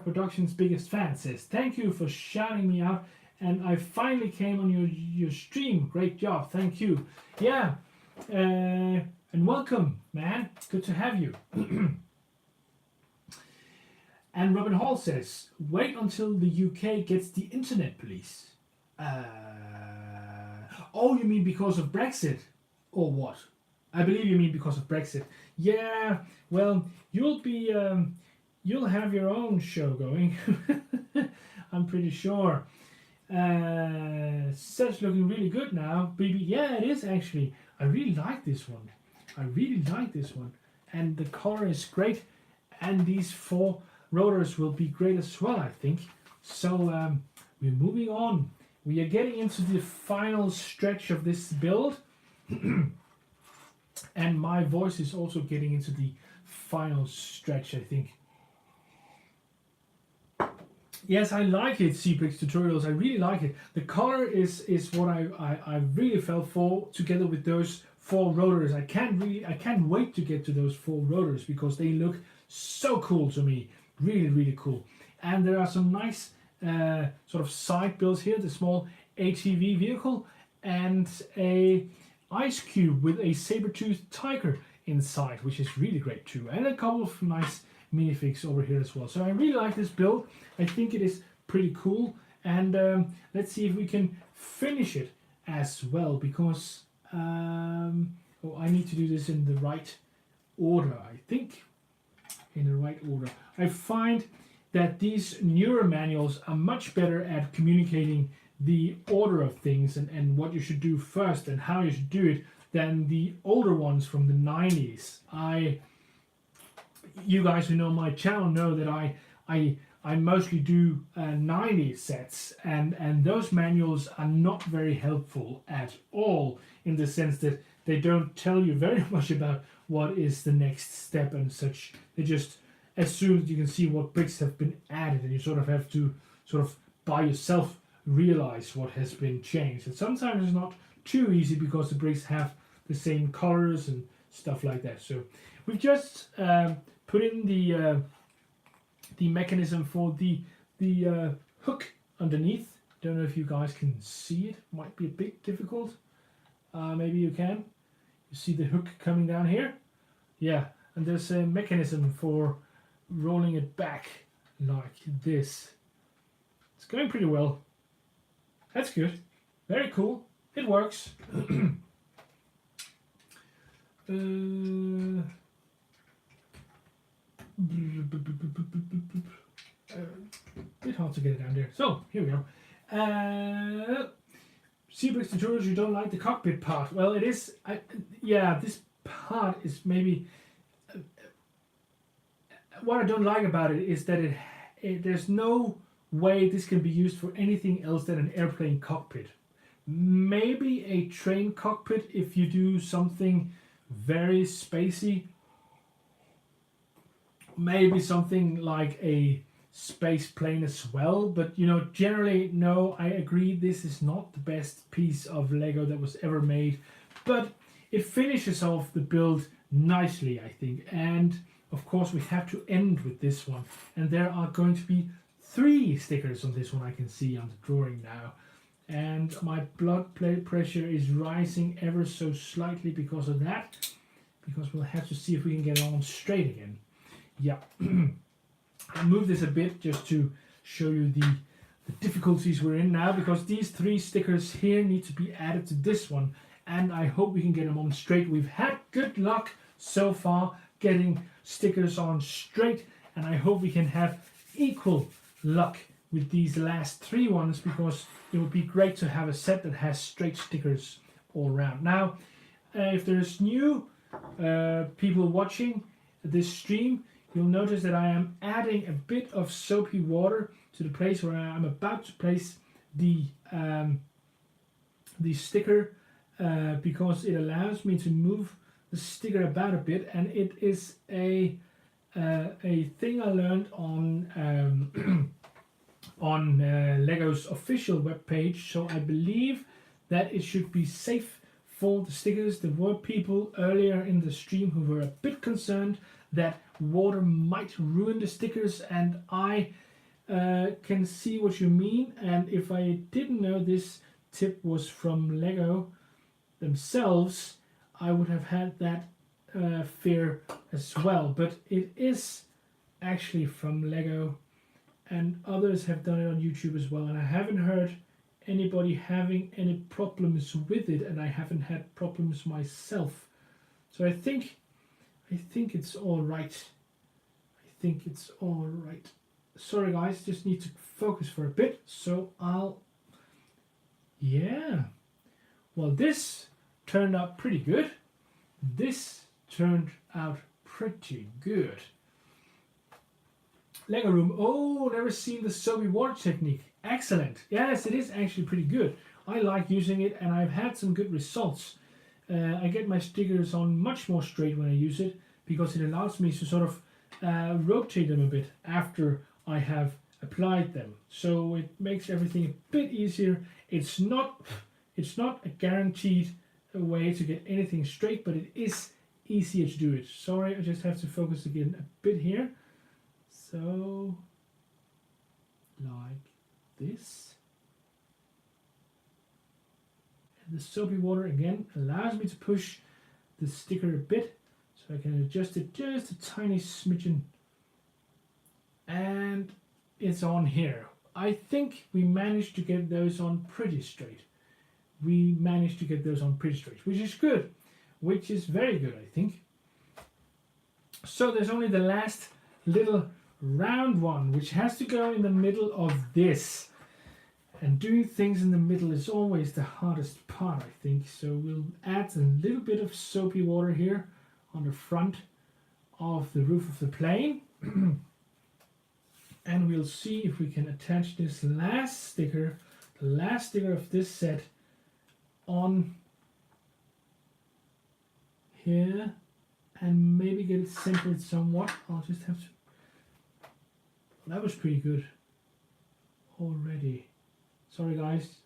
Productions biggest fan says, thank you for shouting me out, and I finally came on your stream. Great job. Thank you. Yeah. And welcome, man. Good to have you. And Robin Hall says, wait until the UK gets the internet police. Oh, you mean because of Brexit? Or what? I believe you mean because of Brexit. Yeah, well, you'll have your own show going. I'm pretty sure. Such looking really good now. BB, yeah, it is actually. I really like this one. And the color is great. And these 4 rotors will be great as well, I think. So we're moving on. We are getting into the final stretch of this build. And my voice is also getting into the final stretch, I think. Yes, I like it, Seabricks Tutorials. I really like it. The color is what I really fell for, together with those 4 rotors. I can't wait to get to those 4 rotors because they look so cool to me. Really, really cool. And there are some nice sort of side builds here. The small ATV vehicle and a ice cube with a saber-toothed tiger inside, which is really great too. And a couple of nice minifigs over here as well. So I really like this build. I think it is pretty cool, and let's see if we can finish it as well, because oh, I need to do this in the right order. I think in the right order. I find that these newer manuals are much better at communicating the order of things and what you should do first and how you should do it than the older ones from the 90s. You guys who know my channel know that I mostly do 90s sets, and those manuals are not very helpful at all, in the sense that they don't tell you very much about what is the next step and such. They just assume that you can see what bricks have been added, and you sort of have to sort of by yourself realize what has been changed. And sometimes it's not too easy because the bricks have the same colors and stuff like that. So we've just put in the mechanism for the hook underneath. Don't know if you guys can see it. Might be a bit difficult. Maybe you can. You see the hook coming down here? Yeah, and there's a mechanism for rolling it back like this. It's going pretty well. That's good. Very cool. It works. Bit hard to get it down there. So here we go. Seabricks Tutorials, you don't like the cockpit part. Well, it is. Yeah, this part is maybe. What I don't like about it is that there's no way this can be used for anything else than an airplane cockpit. Maybe a train cockpit if you do something very spacey. Maybe something like a space plane as well, but you know, generally, no, I agree, this is not the best piece of Lego that was ever made, but it finishes off the build nicely, I think. And of course we have to end with this one, and there are going to be 3 stickers on this one. I can see on the drawing now, and my blood pressure is rising ever so slightly because of that, because we'll have to see if we can get it on straight again. Yeah. I'll move this a bit just to show you the difficulties we're in now, because these 3 stickers here need to be added to this one, and I hope we can get them on straight. We've had good luck so far getting stickers on straight, and I hope we can have equal luck with these last 3 ones, because it would be great to have a set that has straight stickers all around. Now, if there's new people watching this stream, you'll notice that I am adding a bit of soapy water to the place where I'm about to place the sticker, because it allows me to move the sticker about a bit, and it is a thing I learned on on Lego's official webpage. So I believe that it should be safe for the stickers. There were people earlier in the stream who were a bit concerned that water might ruin the stickers, and I can see what you mean. And if I didn't know this tip was from Lego themselves, I would have had that fear as well, but it is actually from Lego, and others have done it on YouTube as well, and I haven't heard anybody having any problems with it, and I haven't had problems myself. So I think it's all right. I think it's all right. Sorry guys, just need to focus for a bit. So yeah. Well, this turned out pretty good. This turned out pretty good. Lego room. Oh, never seen the soapy water technique. Excellent. Yes, it is actually pretty good. I like using it, and I've had some good results. I get my stickers on much more straight when I use it, because it allows me to sort of rotate them a bit after I have applied them. So it makes everything a bit easier. It's not a guaranteed way to get anything straight, but it is easier to do it. Sorry, I just have to focus again a bit here. So like this. And the soapy water again allows me to push the sticker a bit, so I can adjust it just a tiny smidgen. And it's on here. I think we managed to get those on pretty straight. We managed to get those on pretty straight, which is good, which is very good, I think. So there's only the last little round one, which has to go in the middle of this. And doing things in the middle is always the hardest part, I think. So we'll add a little bit of soapy water here on the front of the roof of the plane. And we'll see if we can attach this last sticker, the last sticker of this set, on here, and maybe get it centered somewhat. I'll just have to. That was pretty good already. Sorry guys,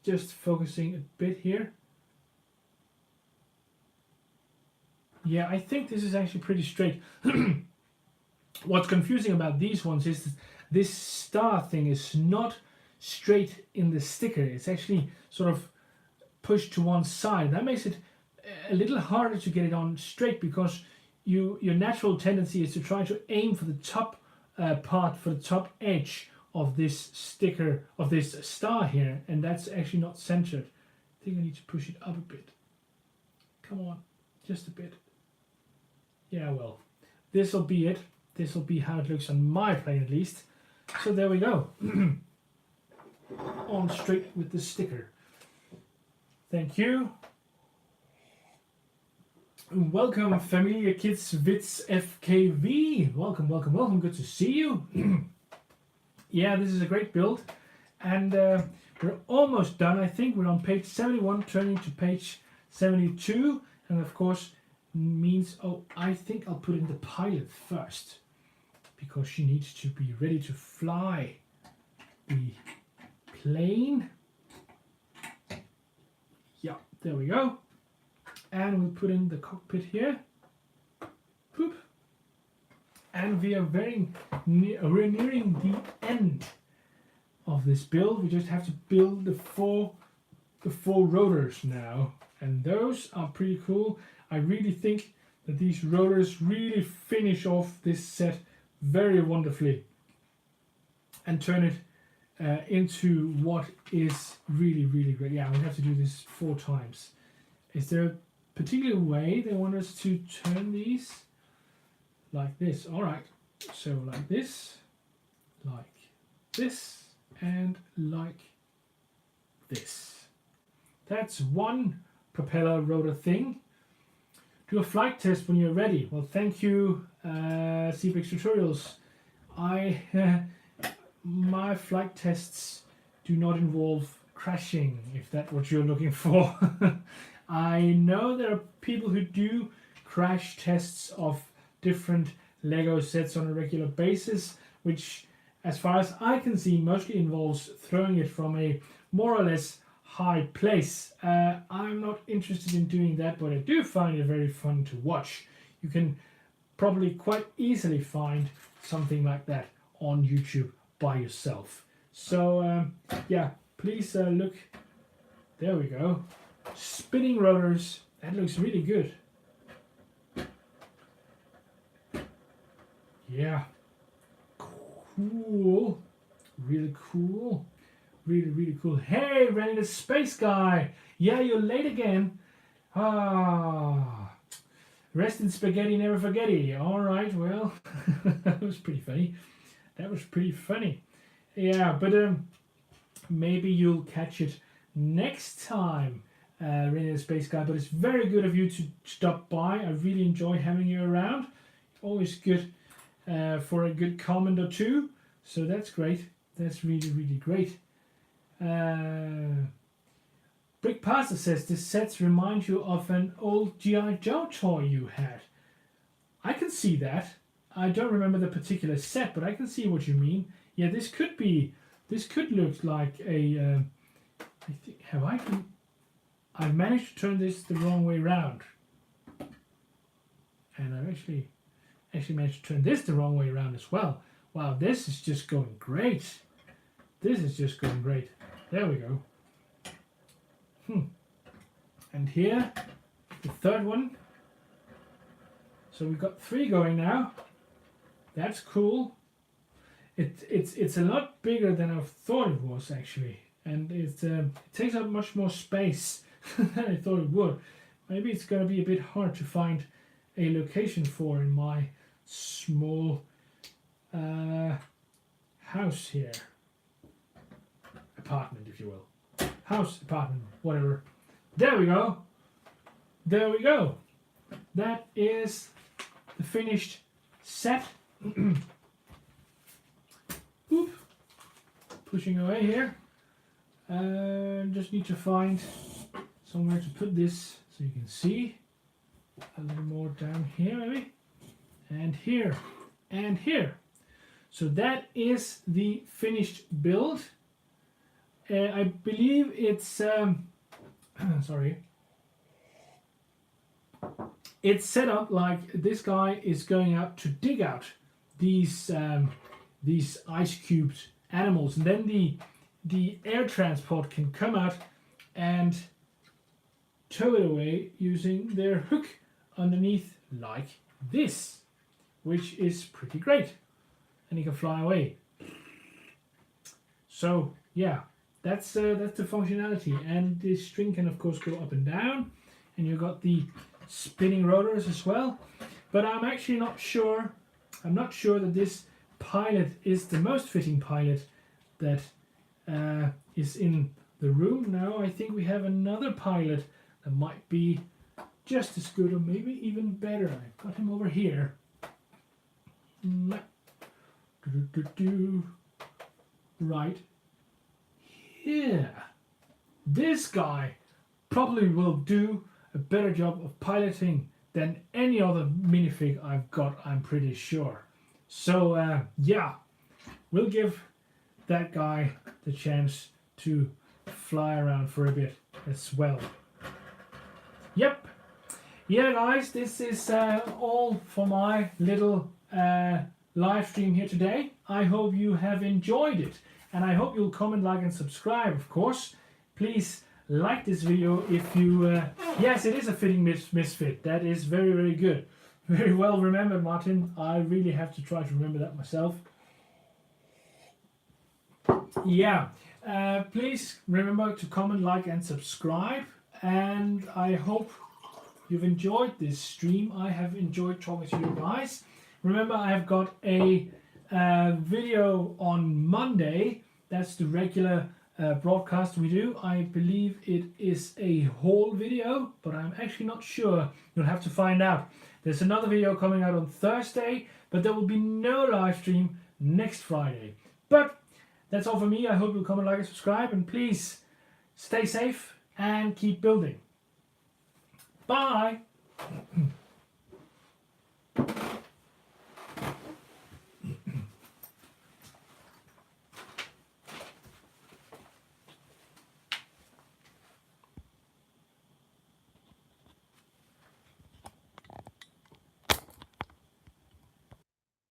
just focusing a bit here. Yeah, I think this is actually pretty straight. What's confusing about these ones is this star thing is not straight in the sticker. It's actually sort of pushed to one side. That makes it a little harder to get it on straight, because your natural tendency is to try to aim for the top part, for the top edge of this sticker, of this star here, and that's actually not centered. I think I need to push it up a bit. Come on, just a bit. Yeah, well, this will be it. This will be how it looks on my plane at least. So there we go. On straight with the sticker. Thank you. Welcome, Familia Kids Wits FKV. Welcome, welcome, welcome. Good to see you. Yeah, this is a great build. And we're almost done. I think we're on page 71, turning to page 72. And of course, means, oh, I think I'll put in the pilot first, because she needs to be ready to fly the plane. Yeah, there we go. And we'll put in the cockpit here. Boop. And we are we're nearing the end of this build. We just have to build the four rotors now, and those are pretty cool. I really think that these rotors really finish off this set very wonderfully and turn it into what is really, really great. Yeah, we have to do this 4 times. Is there a particular way they want us to turn these? Like this. All right. So like this, and like this. That's one propeller rotor thing. Do a flight test when you're ready. Well, thank you, CPX Tutorials. My flight tests do not involve crashing, if that's what you're looking for. I know there are people who do crash tests of different Lego sets on a regular basis, which, as far as I can see, mostly involves throwing it from a more or less high place. I'm not interested in doing that, but I do find it very fun to watch. You can probably quite easily find something like that on YouTube by yourself. So yeah, please look. There we go. Spinning rotors. That looks really good. Yeah. Cool. Really cool. Really, really cool. Hey, Rennie the Space Guy. Yeah, you're late again. Ah. Rest in spaghetti, never forgetty. All right, well, that was pretty funny. That was pretty funny. Yeah, but maybe you'll catch it next time, Rennie the Space Guy. But it's very good of you to stop by. I really enjoy having you around. Always good for a good comment or two. So that's great. That's really, really great. Brick Pastor says this sets remind you of an old G.I. Joe toy you had. I can see that. I don't remember the particular set, but I can see what you mean. yeah, this could look like a, I think, I've managed to turn this the wrong way around. And I've actually managed to turn this the wrong way around as well. Wow, this is just going great. This is just going great. There we go. And here, the third one. So we've got 3 going now. That's cool. It's a lot bigger than I thought it was actually, and it takes up much more space than I thought it would. Maybe it's going to be a bit hard to find a location for in my small house here. Apartment, if you will. House, apartment, whatever. There we go. There we go. That is the finished set. Oop. Pushing away here. Just need to find somewhere to put this so you can see. A little more down here maybe. And here. And here. So that is the finished build. I believe it's sorry. It's set up like this guy is going out to dig out these ice cubed animals, and then the air transport can come out and tow it away using their hook underneath like this, which is pretty great, and he can fly away. So yeah, that's the functionality, and the string can of course go up and down, and you've got the spinning rotors as well. But I'm actually not sure. I'm not sure that this pilot is the most fitting pilot that is in the room now. I think we have another pilot that might be just as good or maybe even better. I've got him over here. Right here. This guy probably will do a better job of piloting than any other minifig I've got, I'm pretty sure. So yeah, we'll give that guy the chance to fly around for a bit as well. Yep. Yeah guys, this is all for my little live stream here today. I hope you have enjoyed it, and I hope you'll comment, like and subscribe, of course. Please like this video if you yes, it is a fitting misfit. That is very, very good. Very well remembered, Martin. I really have to try to remember that myself. Yeah, please remember to comment, like and subscribe, and I hope you've enjoyed this stream. I have enjoyed talking to you guys. Remember, I have got a video on Monday. That's the regular broadcast we do. I believe it is a whole video, but I'm actually not sure. You'll have to find out. There's another video coming out on Thursday, but there will be no live stream next Friday. But that's all for me. I hope you'll comment, like and subscribe, and please stay safe and keep building. Bye!